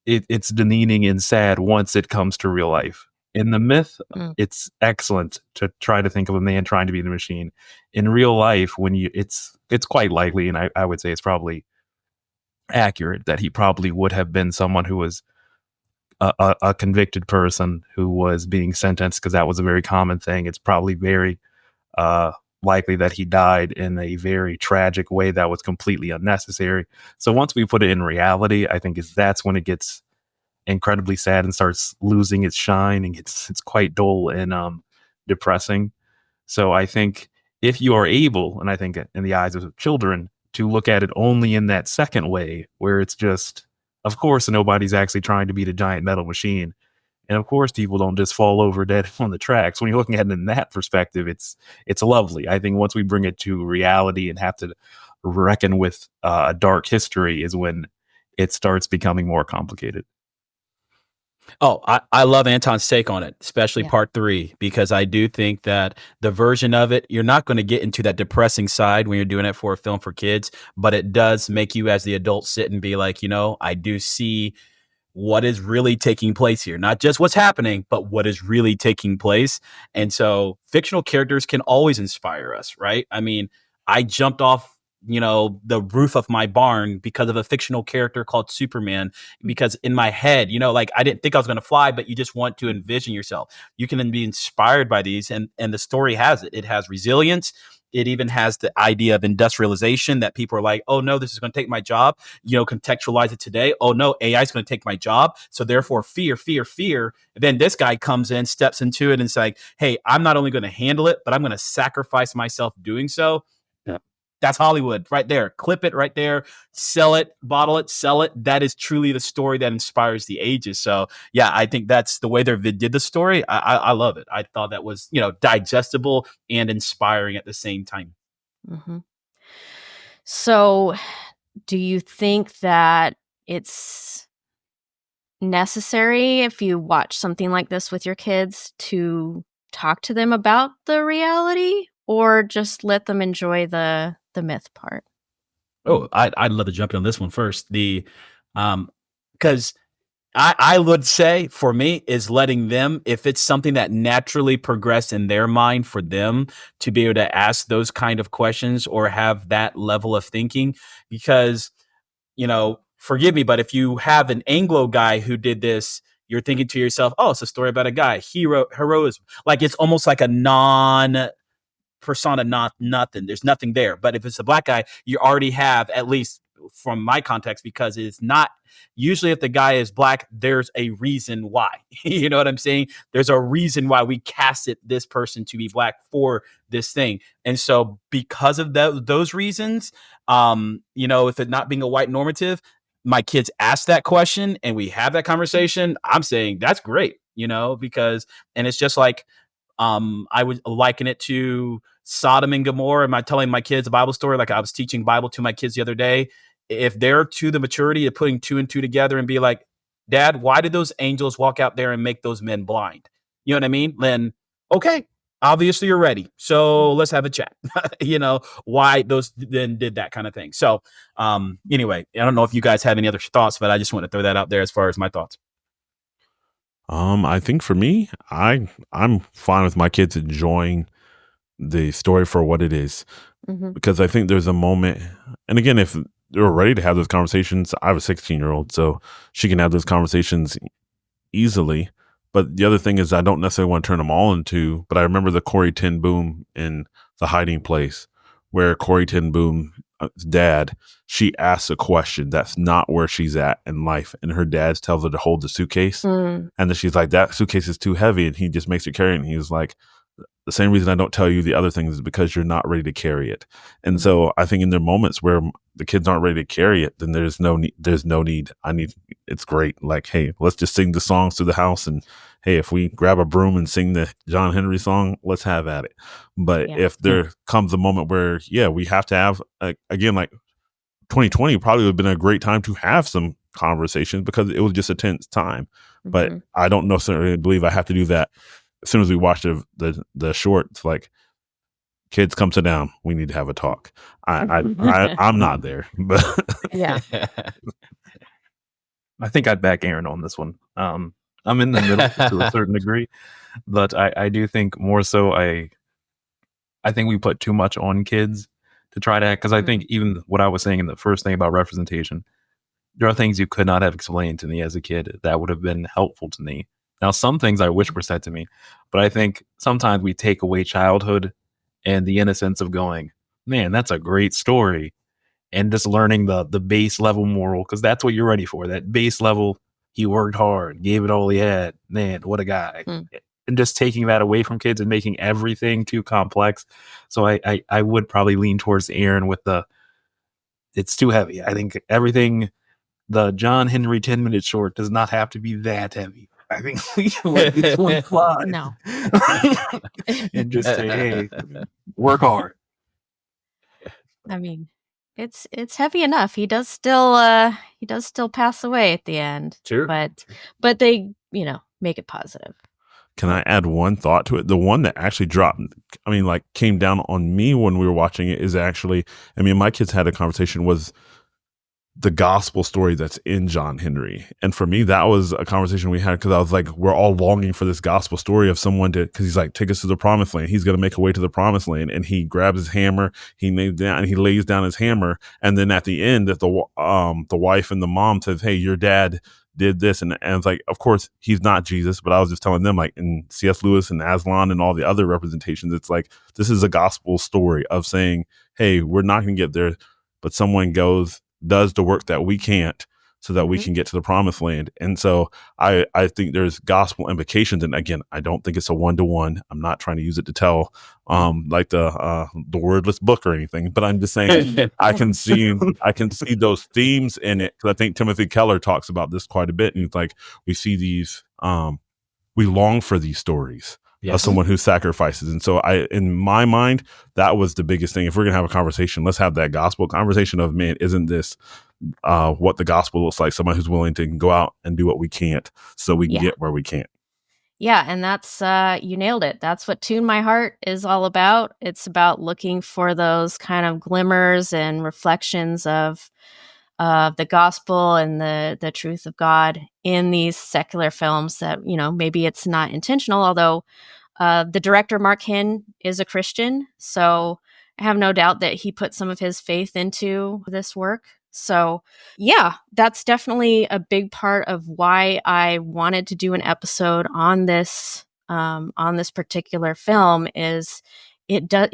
it's demeaning and sad once it comes to real life. In the myth, it's excellent to try to think of a man trying to be the machine. In real life, when it's quite likely, and I would say it's probably accurate that he probably would have been someone who was a convicted person who was being sentenced, because that was a very common thing. It's probably very likely that he died in a very tragic way that was completely unnecessary. So once we put it in reality, I think that's when it gets incredibly sad and starts losing its shine, and it's quite dull and depressing. So I think if you are able, and I think in the eyes of children, to look at it only in that second way, where it's just, of course, nobody's actually trying to beat a giant metal machine. And of course, people don't just fall over dead on the tracks. When you're looking at it in that perspective, it's lovely. I think once we bring it to reality and have to reckon with a dark history is when it starts becoming more complicated. Oh, I love Anton's take on it, especially part 3, because I do think that the version of it, you're not going to get into that depressing side when you're doing it for a film for kids, but it does make you as the adult sit and be like, I do see what is really taking place here, not just what's happening, but what is really taking place. And so fictional characters can always inspire us, right? I mean, I jumped off the roof of my barn because of a fictional character called Superman, because in my head, like I didn't think I was going to fly, but you just want to envision yourself. You can then be inspired by these, and the story has it. It has resilience. It even has the idea of industrialization, that people are like, oh no, this is going to take my job. Contextualize it today. Oh no, AI is going to take my job. So therefore fear. And then this guy comes in, steps into it, and it's like, hey, I'm not only going to handle it, but I'm going to sacrifice myself doing so. That's Hollywood right there. Clip it right there. Sell it, bottle it, sell it. That is truly the story that inspires the ages. So yeah, I think that's the way they did the story. I love it. I thought that was, digestible and inspiring at the same time. Mm-hmm. So do you think that it's necessary, if you watch something like this with your kids, to talk to them about the reality, or just let them enjoy the myth part? Oh, I'd love to jump in on this one first. Because I would say for me is letting them, if it's something that naturally progressed in their mind for them to be able to ask those kind of questions or have that level of thinking, because, forgive me, but if you have an Anglo guy who did this, you're thinking to yourself, oh, it's a story about a guy, heroism. Like it's almost like a persona, not nothing. There's nothing there. But if it's a black guy, you already have at least from my context, because it's not usually, if the guy is black, there's a reason why. You know what I'm saying? There's a reason why we casted this person to be black for this thing. And so because of those reasons, if it not being a white normative, my kids ask that question and we have that conversation, I'm saying that's great, because, and it's just like, I would liken it to Sodom and Gomorrah. Am I telling my kids a Bible story? Like I was teaching Bible to my kids the other day. If they're to the maturity of putting 2 and 2 together and be like, Dad, why did those angels walk out there and make those men blind? You know what I mean? Then, okay, obviously you're ready. So let's have a chat. Why those then did that kind of thing. So anyway, I don't know if you guys have any other thoughts, but I just want to throw that out there as far as my thoughts. I think for me, I'm fine with my kids enjoying the story for what it is, because I think there's a moment, and again, if they're ready to have those conversations, I have a 16-year-old, so she can have those conversations easily. But the other thing is, I don't necessarily want to turn them all into. But I remember the Corrie ten Boom in The Hiding Place, where Corrie ten Boom's dad, she asks a question that's not where she's at in life, and her dad tells her to hold the suitcase, and then she's like, "That suitcase is too heavy," and he just makes her carry it. And he's like, the same reason I don't tell you the other things is because you're not ready to carry it. And so I think in their moments where the kids aren't ready to carry it, then there's no need. It's great. Like, hey, let's just sing the songs through the house. And hey, if we grab a broom and sing the John Henry song, let's have at it. But if there comes a moment where, we have to have, again, like 2020 probably would have been a great time to have some conversations because it was just a tense time. But I don't necessarily believe I have to do that. As soon as we watch the short, it's like, kids, come sit down. We need to have a talk. I'm not there, but Yeah. I think I'd back Aaron on this one. I'm in the middle to a certain degree, but I do think more so. I think we put too much on kids to try to, because I think even what I was saying in the first thing about representation, there are things you could not have explained to me as a kid that would have been helpful to me. Now, some things I wish were said to me, but I think sometimes we take away childhood and the innocence of going, man, that's a great story. And just learning the base level moral, because that's what you're ready for. That base level, he worked hard, gave it all he had. Man, what a guy. And just taking that away from kids and making everything too complex. So I would probably lean towards Aaron with it's too heavy. I think everything, the John Henry 10-minute short does not have to be that heavy. I think we can let this one fly. No. And just say, hey, work hard. I mean, it's heavy enough. He does still pass away at the end. True. But they, make it positive. Can I add one thought to it? The one that actually came down on me when we were watching it is actually, my kids had a conversation, was the gospel story that's in John Henry. And for me, that was a conversation we had because I was like, we're all longing for this gospel story of someone because he's like, take us to the promised land. He's going to make a way to the promised land. And he grabs his hammer, he lays down his hammer. And then at the end, the wife and the mom says, hey, your dad did this. And it's like, of course, he's not Jesus, but I was just telling them, like in C.S. Lewis and Aslan and all the other representations, it's like, this is a gospel story of saying, hey, we're not going to get there, but someone does the work that we can't so that we can get to the promised land. And so I think there's gospel implications. And again, I don't think it's a one-to-one. I'm not trying to use it to tell like the wordless book or anything, but I'm just saying I can see those themes in it. Cause I think Timothy Keller talks about this quite a bit. And it's like, we see these, we long for these stories. Yes. Of someone who sacrifices. And so in my mind, that was the biggest thing. If we're going to have a conversation, let's have that gospel conversation of, man, isn't this what the gospel looks like? Someone who's willing to go out and do what we can't so we can get where we can't. Yeah. And that's, you nailed it. That's what Tune My Heart is all about. It's about looking for those kind of glimmers and reflections of the gospel and the truth of God in these secular films that, maybe it's not intentional, although the director, Mark Henn, is a Christian. So I have no doubt that he put some of his faith into this work. So yeah, that's definitely a big part of why I wanted to do an episode on this particular film. Is it does,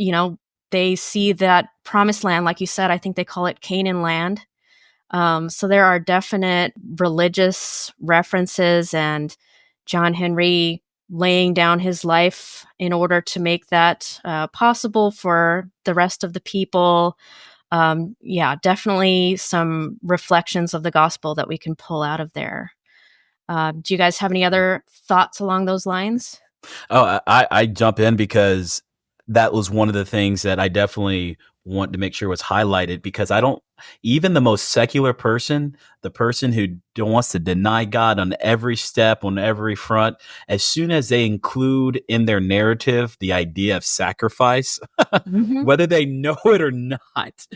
they see that promised land, like you said, I think they call it Canaan land. So there are definite religious references, and John Henry laying down his life in order to make that possible for the rest of the people. Definitely some reflections of the gospel that we can pull out of there. Do you guys have any other thoughts along those lines? Oh, I jump in because that was one of the things that I definitely want to make sure was highlighted, because I don't, even the most secular person, the person who wants to deny God on every step, on every front, as soon as they include in their narrative the idea of sacrifice, Mm-hmm. whether they know it or not,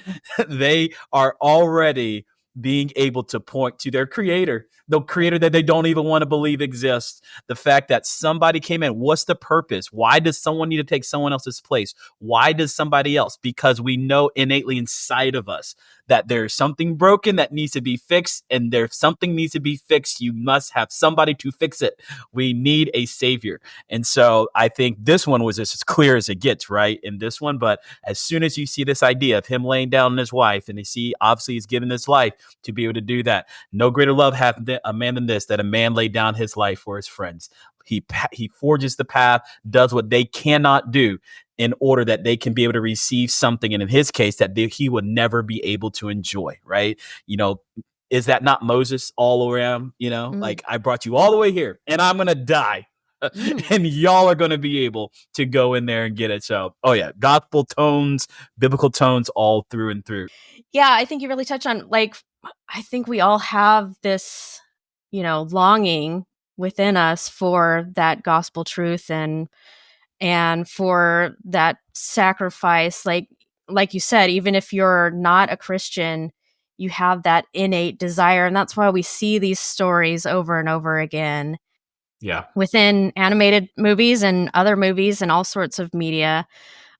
they are already being able to point to their creator, the creator that they don't even want to believe exists. The fact that somebody came in, what's the purpose? Why does someone need to take someone else's place? Why does somebody else? Because we know innately inside of us that there's something broken that needs to be fixed, and there's something needs to be fixed, you must have somebody to fix it. We need a savior. And so I think this one was just as clear as it gets, right? In this one, but as soon as you see this idea of him laying down on his wife, and you see obviously he's given his life to be able to do that. No greater love hath a man than this, that a man laid down his life for his friends. He forges the path, does what they cannot do in order that they can be able to receive something, and in his case, that he would never be able to enjoy, right? You know, is that not Moses all around? You know, like, I brought you all the way here, and I'm gonna die. And y'all are going to be able to go in there and get it. So, oh yeah, gospel tones, biblical tones all through and through. Yeah, I think you really touch on, like, I think we all have this, longing within us for that gospel truth and for that sacrifice. Like you said, even if you're not a Christian, you have that innate desire, and that's why we see these stories over and over again. Yeah. Within animated movies and other movies and all sorts of media,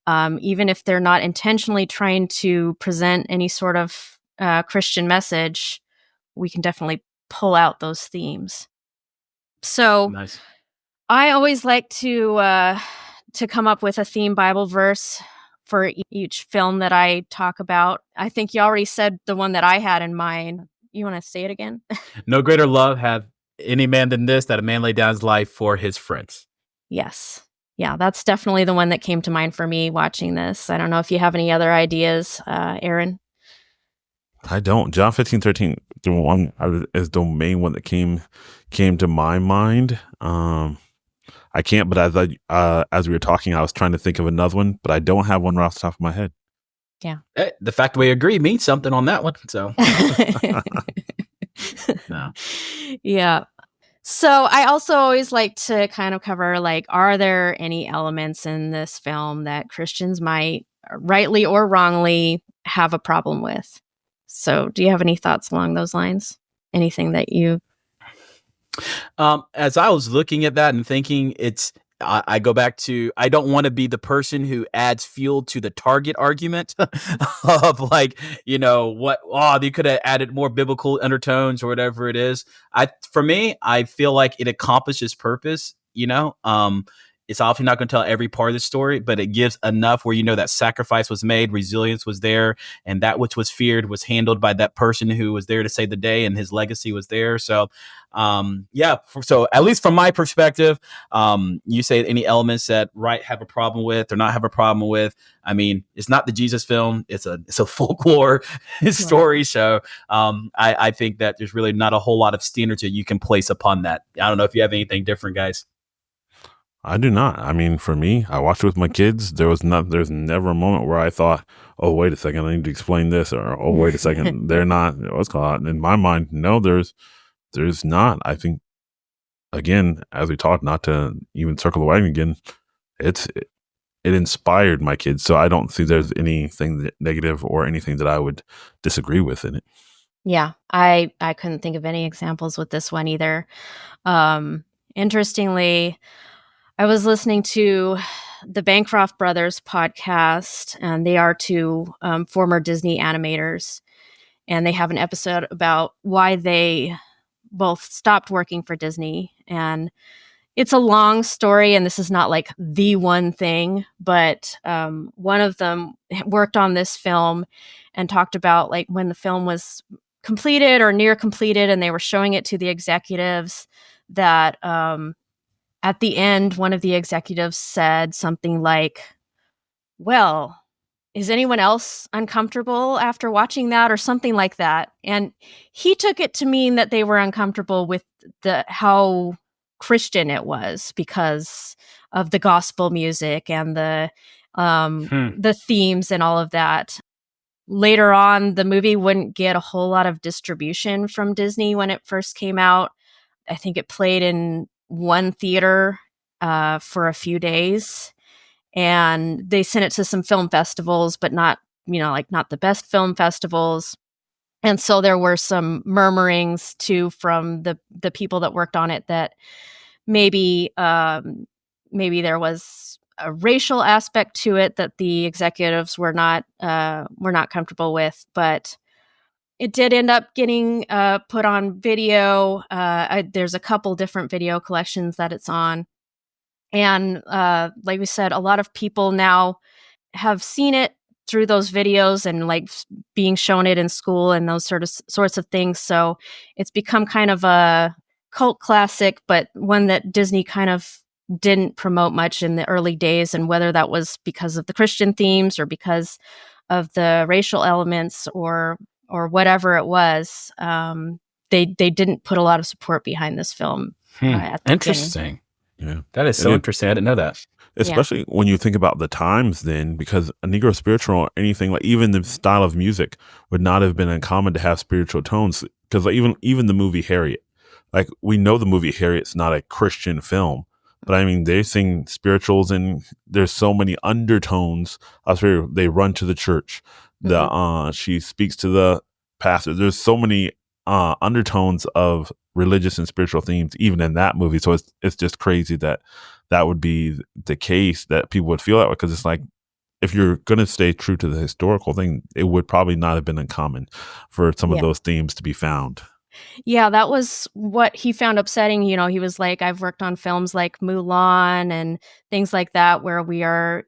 even if they're not intentionally trying to present any sort of Christian message, we can definitely pull out those themes. So Nice. I always like to come up with a theme Bible verse for each film that I talk about. I think you already said the one that I had in mind. You want to say it again? No greater love hath any man than this, that a man lay down his life for his friends. Yes. Yeah, that's definitely the one that came to mind for me watching this. I don't know if you have any other ideas, Aaron. I don't. John 15:13, the one is the main one that came to my mind. I can't, but as we were talking, I was trying to think of another one, but I don't have one right off the top of my head. Yeah. Hey, the fact we agree means something on that one. So, no. Yeah. So I also always like to kind of cover, like, are there any elements in this film that Christians might, rightly or wrongly, have a problem with? So do you have any thoughts along those lines? Anything that you... As I was looking at that and thinking, I go back to, I don't want to be the person who adds fuel to the target argument of, like, they could have added more biblical undertones or whatever it is. For me, I feel like it accomplishes purpose. It's obviously not going to tell every part of the story, but it gives enough where that sacrifice was made, resilience was there, and that which was feared was handled by that person who was there to save the day, and his legacy was there. So, so at least from my perspective, you say any elements that have a problem with or not have a problem with. I mean, it's not the Jesus film; it's a folklore story. So, I think that there's really not a whole lot of standards that you can place upon that. I don't know if you have anything different, guys. I do not. I mean, for me, I watched it with my kids. There's never a moment where I thought, oh, wait a second, I need to explain this, or, oh, wait a second, they're not, what's called, in my mind, no, there's not. I think, again, as we talked, not to even circle the wagon again, it inspired my kids. So I don't see there's anything negative or anything that I would disagree with in it. Yeah, I couldn't think of any examples with this one either. Interestingly, I was listening to the Bancroft Brothers podcast, and they are two former Disney animators, and they have an episode about why they both stopped working for Disney. And it's a long story, and this is not like the one thing, but one of them worked on this film and talked about, like, when the film was completed or near completed, and they were showing it to the executives, that at the end, one of the executives said something like, well, is anyone else uncomfortable after watching that, or something like that? And he took it to mean that they were uncomfortable with how Christian it was because of the gospel music and the themes and all of that. Later on, the movie wouldn't get a whole lot of distribution from Disney when it first came out. I think it played in one theater for a few days, and they sent it to some film festivals, but not, not the best film festivals. And so there were some murmurings too from the people that worked on it that maybe there was a racial aspect to it that the executives were not comfortable with, but it did end up getting put on video. There's a couple different video collections that it's on. And like we said, a lot of people now have seen it through those videos and being shown it in school and those sorts of things. So it's become kind of a cult classic, but one that Disney kind of didn't promote much in the early days. And whether that was because of the Christian themes or because of the racial elements or whatever it was, they didn't put a lot of support behind this film. At the Interesting. Yeah. That is so interesting. I didn't know that. Especially when you think about the times then, because a Negro spiritual or anything, like even the style of music would not have been uncommon to have spiritual tones. Because like even the movie Harriet, like we know the movie Harriet's not a Christian film, but I mean, they sing spirituals and there's so many undertones. They run to the church. She speaks to the pastor. There's so many undertones of religious and spiritual themes even in that movie. So it's just crazy that would be the case, that people would feel that way, because it's like, if you're going to stay true to the historical thing, it would probably not have been uncommon for some of those themes to be found. Yeah, that was what he found upsetting. He was like, I've worked on films like Mulan and things like that, where we are,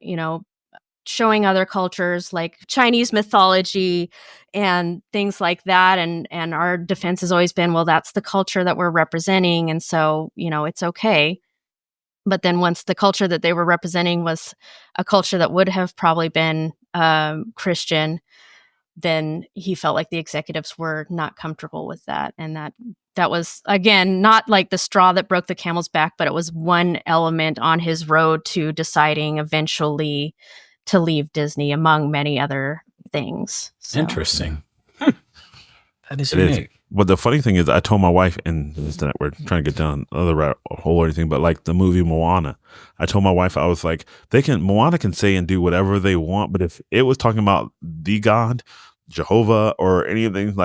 showing other cultures like Chinese mythology and things like that. And our defense has always been, well, that's the culture that we're representing. And so, it's okay. But then once the culture that they were representing was a culture that would have probably been Christian, then he felt like the executives were not comfortable with that. And that was, again, not like the straw that broke the camel's back, but it was one element on his road to deciding eventually to leave Disney, among many other things. So. Interesting. That is It unique. is. But the funny thing is, I told my wife, and this is that we're trying to get down another rabbit hole or anything, but like the movie Moana, I told my wife, I was like, Moana can say and do whatever they want, but if it was talking about the God, Jehovah, or anything,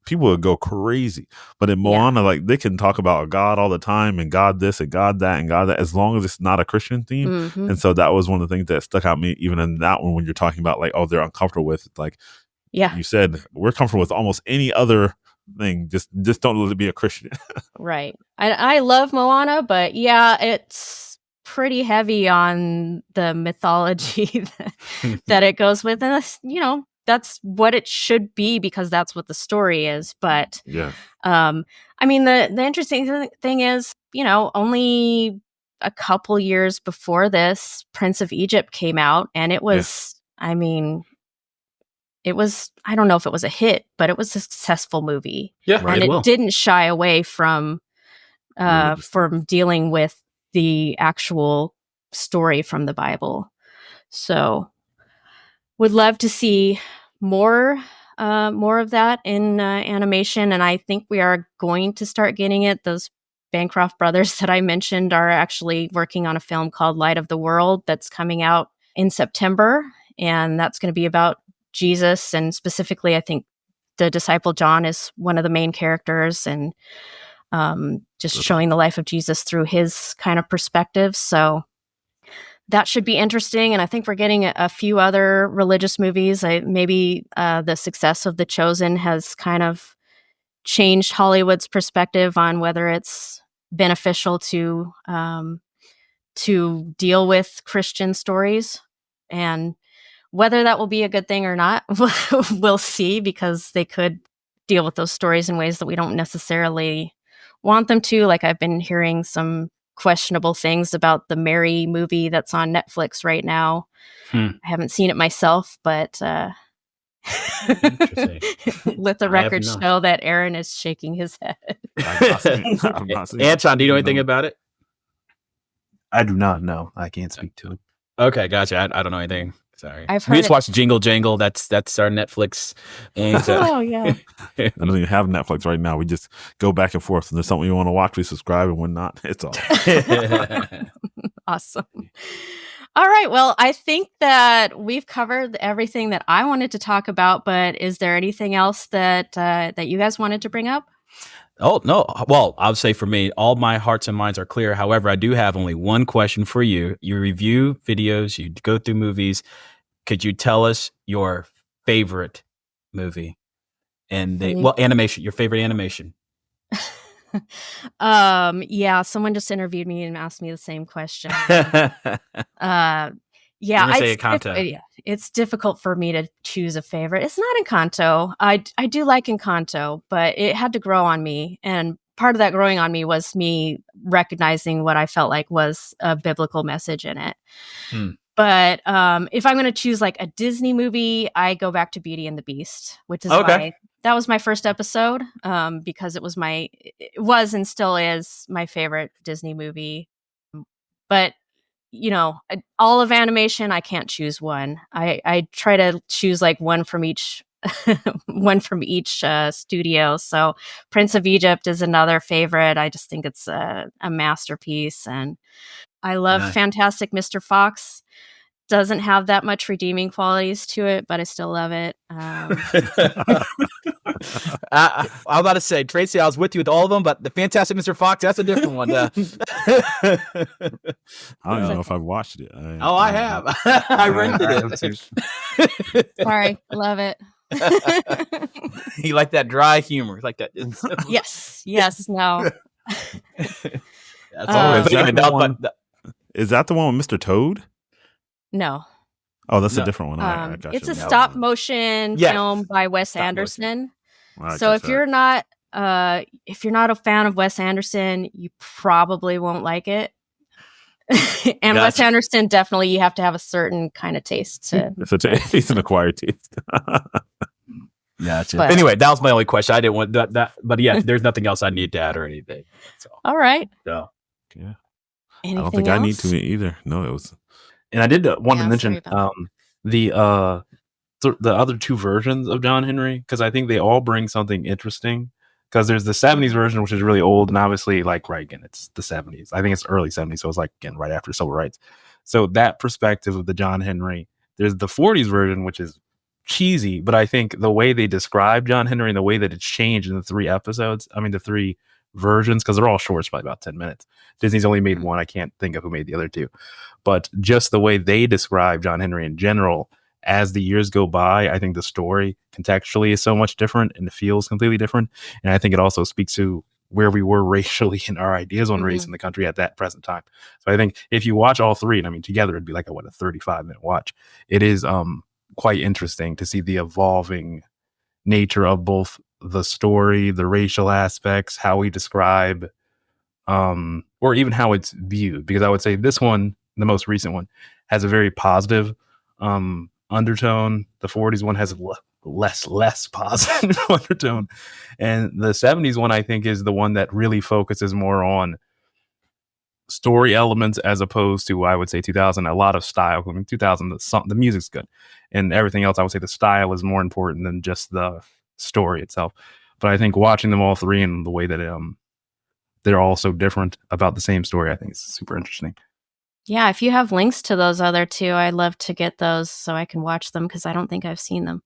people would go crazy. But in Moana, like they can talk about God all the time and God this and God that and God that, as long as it's not a Christian theme. Mm-hmm. And so that was one of the things that stuck out me, even in that one, when you're talking about like, oh, they're uncomfortable with, like, you said, we're comfortable with almost any other thing. Just don't let it be a Christian. Right. I love Moana, but it's pretty heavy on the mythology that it goes with. And that's what it should be, because that's what the story is. But I mean, the interesting thing is, only a couple years before this, Prince of Egypt came out, and it was, I mean, it was, I don't know if it was a hit, but it was a successful movie. Yeah, and it didn't shy away from dealing with the actual story from the Bible. So would love to see more of that in animation. And I think we are going to start getting it. Those Bancroft brothers that I mentioned are actually working on a film called Light of the World that's coming out in September. And that's going to be about Jesus. And specifically, I think the disciple John is one of the main characters, and just showing the life of Jesus through his kind of perspective. So that should be interesting. And I think we're getting a few other religious movies. Maybe the success of The Chosen has kind of changed Hollywood's perspective on whether it's beneficial to deal with Christian stories. And whether that will be a good thing or not, we'll see, because they could deal with those stories in ways that we don't necessarily want them to. Like I've been hearing some questionable things about the Mary movie that's on Netflix right now. I haven't seen it myself, but Interesting. let the I have record not. show that Aaron is shaking his head. I've not seen it. Anton, do you know anything about it? I do not know. I can't speak to it. Okay, gotcha. I don't know anything. Sorry. I've We heard just watched Jingle Jangle. That's our Netflix. And Oh, yeah. I don't even have Netflix right now. We just go back and forth. And there's something you want to watch, we subscribe, and when not, it's all. Awesome. All right. Well, I think that we've covered everything that I wanted to talk about, but is there anything else that that you guys wanted to bring up? Oh, no. Well, I would say for me, all my hearts and minds are clear. However, I do have only one question for you. You review videos, you go through movies. Could you tell us your favorite movie? And animation, your favorite animation. Yeah, someone just interviewed me and asked me the same question. Yeah, You're gonna say Encanto. It's difficult for me to choose a favorite. It's not Encanto. I do like Encanto, but it had to grow on me, and part of that growing on me was me recognizing what I felt like was a biblical message in it. But if I'm going to choose like a Disney movie, I go back to Beauty and the Beast, which is why that was my first episode, because it was and still is my favorite Disney movie. But you know, all of animation, I can't choose one. I try to choose like one from each one from each studio. So Prince of Egypt is another favorite. I just think it's a masterpiece, and I love Fantastic Mr. Fox. Doesn't have that much redeeming qualities to it, but I still love it. I was about to say, Tracy, I was with you with all of them, but the Fantastic Mr. Fox, that's a different one. I don't even know if I've watched it. I have. I rented it. Sorry, love it. You like that dry humor, like that. Yes, no. Is that the one with Mr. Toad? No. Oh, that's a different one. I gotcha. It's a stop motion film by Wes Anderson. So if you're not a fan of Wes Anderson, you probably won't like it. And Wes Anderson, definitely, you have to have a certain kind of taste to. It's an acquired taste. Gotcha. Anyway, that was my only question. I didn't want that, but yeah, there's nothing else I need to add or anything. So. All right. So, yeah. Anything I don't think else? I need to either. No, it was. And I did want to mention the other two versions of John Henry, because I think they all bring something interesting. Because there's the 70s version, which is really old, and obviously, like, right, again, it's the 70s. I think it's early 70s, so it's like, again, right after civil rights. So that perspective of the John Henry. There's the 40s version, which is cheesy, but I think the way they describe John Henry and the way that it's changed in the the three versions, because they're all short, it's probably about 10 minutes. Disney's only made one. I can't think of who made the other two. But just the way they describe John Henry in general, as the years go by, I think the story contextually is so much different and it feels completely different. And I think it also speaks to where we were racially and our ideas on race in the country at that present time. So I think if you watch all three, and I mean, together it'd be like a 35-minute watch. It is quite interesting to see the evolving nature of both the story, the racial aspects, how we describe, or even how it's viewed. Because I would say this one, the most recent one, has a very positive undertone. The 40s one has less positive undertone, and the 70s one I think is the one that really focuses more on story elements as opposed to, I would say, 2000 a lot of style. I mean, 2000 the music's good, and everything else I would say the style is more important than just the story itself. But I think watching them all three and the way that they're all so different about the same story, I think is super interesting. Yeah, if you have links to those other two, I'd love to get those so I can watch them, because I don't think I've seen them.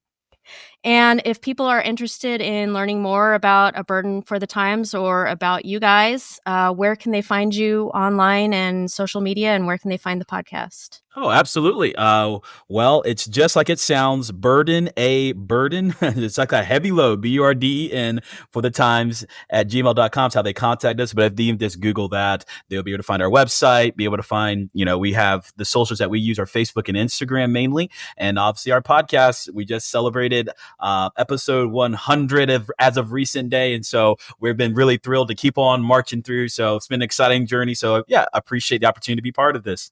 And if people are interested in learning more about A Burden for the Times or about you guys, where can they find you online and social media, and where can they find the podcast? Oh, absolutely. Well, it's just like it sounds. Burden, a burden. It's like a heavy load, BURDEN for the times at gmail.com is how they contact us. But if you just Google that, they'll be able to find our website, be able to find, we have the socials that we use are Facebook and Instagram mainly. And obviously our podcast, we just celebrated episode 100 as of recent day. And so we've been really thrilled to keep on marching through. So it's been an exciting journey. So yeah, I appreciate the opportunity to be part of this.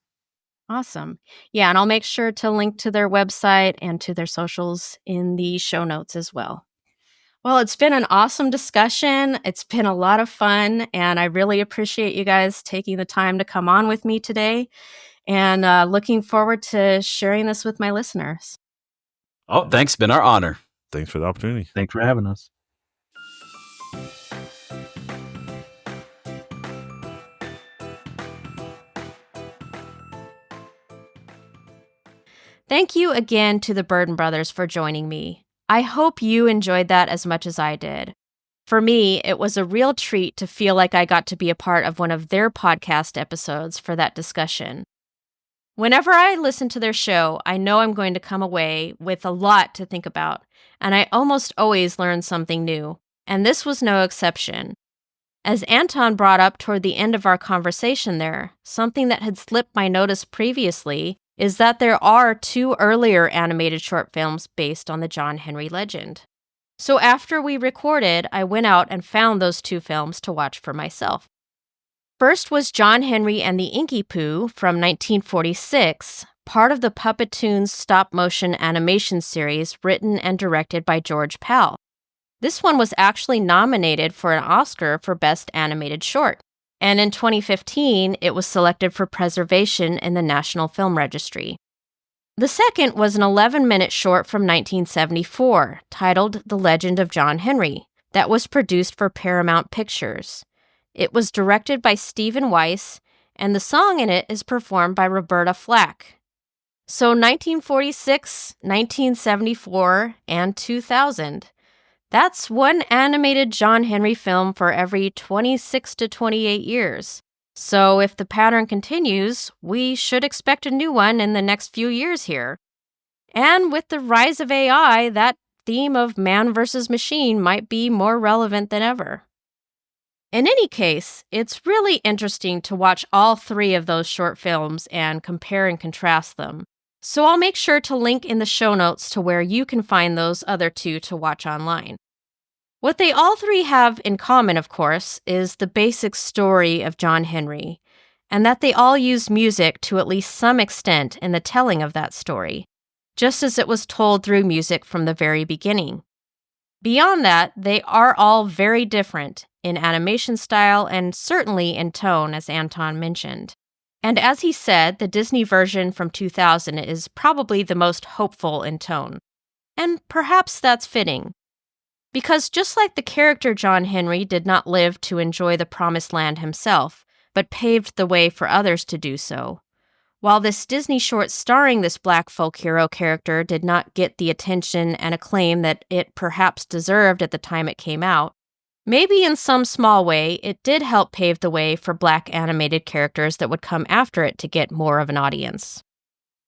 Awesome. Yeah, and I'll make sure to link to their website and to their socials in the show notes as well. Well, it's been an awesome discussion. It's been a lot of fun, and I really appreciate you guys taking the time to come on with me today, and looking forward to sharing this with my listeners. Oh, thanks. Been our honor. Thanks for the opportunity. Thanks for having us. Thank you again to the Burden Brothers for joining me. I hope you enjoyed that as much as I did. For me, it was a real treat to feel like I got to be a part of one of their podcast episodes for that discussion. Whenever I listen to their show, I know I'm going to come away with a lot to think about, and I almost always learn something new, and this was no exception. As Anton brought up toward the end of our conversation there, something that had slipped my notice previously is that there are 2 earlier animated short films based on the John Henry legend. So after we recorded, I went out and found those 2 films to watch for myself. First was John Henry and the Inky Pooh from 1946, part of the Puppetoons stop-motion animation series written and directed by George Pal. This one was actually nominated for an Oscar for Best Animated Short, and in 2015, it was selected for preservation in the National Film Registry. The second was an 11-minute short from 1974, titled The Legend of John Henry, that was produced for Paramount Pictures. It was directed by Stephen Weiss, and the song in it is performed by Roberta Flack. So 1946, 1974, and 2000. That's one animated John Henry film for every 26 to 28 years. So if the pattern continues, we should expect a new one in the next few years here. And with the rise of AI, that theme of man versus machine might be more relevant than ever. In any case, it's really interesting to watch all 3 of those short films and compare and contrast them. So I'll make sure to link in the show notes to where you can find those other 2 to watch online. What they all 3 have in common, of course, is the basic story of John Henry, and that they all use music to at least some extent in the telling of that story, just as it was told through music from the very beginning. Beyond that, they are all very different in animation style and certainly in tone, as Anton mentioned. And as he said, the Disney version from 2000 is probably the most hopeful in tone. And perhaps that's fitting. Because just like the character John Henry did not live to enjoy the promised land himself, but paved the way for others to do so, while this Disney short starring this Black folk hero character did not get the attention and acclaim that it perhaps deserved at the time it came out, maybe in some small way it did help pave the way for Black animated characters that would come after it to get more of an audience.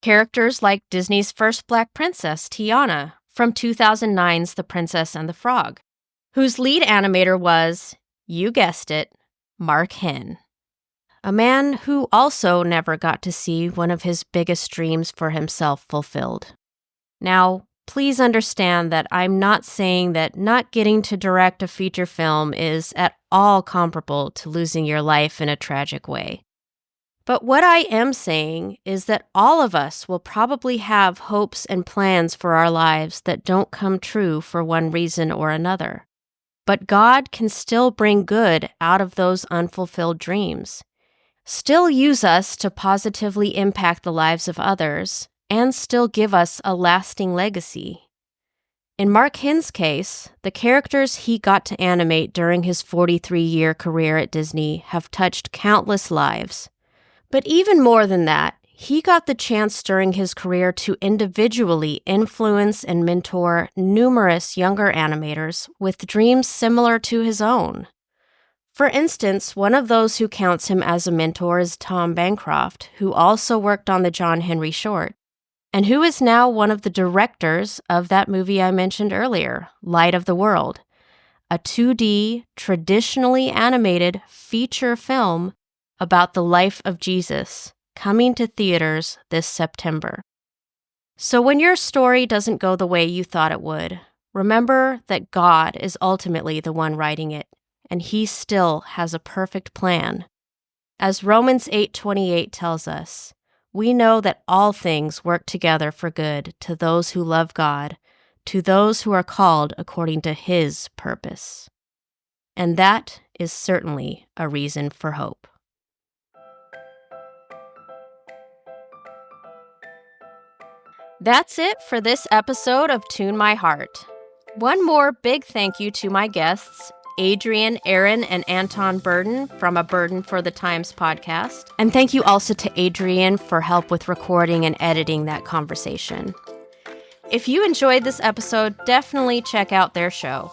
Characters like Disney's first Black princess, Tiana, from 2009's The Princess and the Frog, whose lead animator was, you guessed it, Mark Henn. A man who also never got to see one of his biggest dreams for himself fulfilled. Now, please understand that I'm not saying that not getting to direct a feature film is at all comparable to losing your life in a tragic way. But what I am saying is that all of us will probably have hopes and plans for our lives that don't come true for one reason or another. But God can still bring good out of those unfulfilled dreams, still use us to positively impact the lives of others, and still give us a lasting legacy. In Mark Henn's case, the characters he got to animate during his 43-year career at Disney have touched countless lives. But even more than that, he got the chance during his career to individually influence and mentor numerous younger animators with dreams similar to his own. For instance, one of those who counts him as a mentor is Tom Bancroft, who also worked on the John Henry short, and who is now one of the directors of that movie I mentioned earlier, Light of the World, a 2D, traditionally animated feature film about the life of Jesus, coming to theaters this September. So when your story doesn't go the way you thought it would, remember that God is ultimately the one writing it, and He still has a perfect plan. As Romans 8:28 tells us, we know that all things work together for good to those who love God, to those who are called according to His purpose. And that is certainly a reason for hope. That's it for this episode of Tune My Heart. One more big thank you to my guests, Adrian, Aaron, and Anton Burden from A Burden for the Times podcast. And thank you also to Adrian for help with recording and editing that conversation. If you enjoyed this episode, definitely check out their show.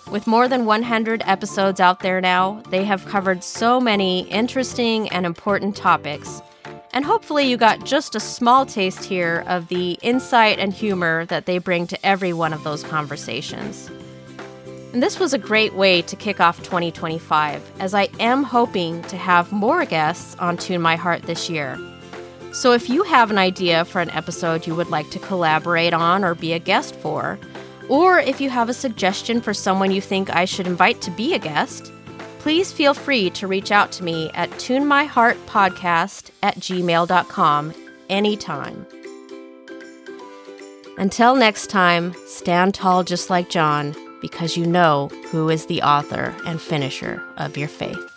With more than 100 episodes out there now, they have covered so many interesting and important topics. And hopefully you got just a small taste here of the insight and humor that they bring to every one of those conversations. And this was a great way to kick off 2025, as I am hoping to have more guests on Tune My Heart this year. So if you have an idea for an episode you would like to collaborate on or be a guest for, or if you have a suggestion for someone you think I should invite to be a guest, please feel free to reach out to me at tunemyheartpodcast@gmail.com anytime. Until next time, stand tall just like John, because you know who is the author and finisher of your faith.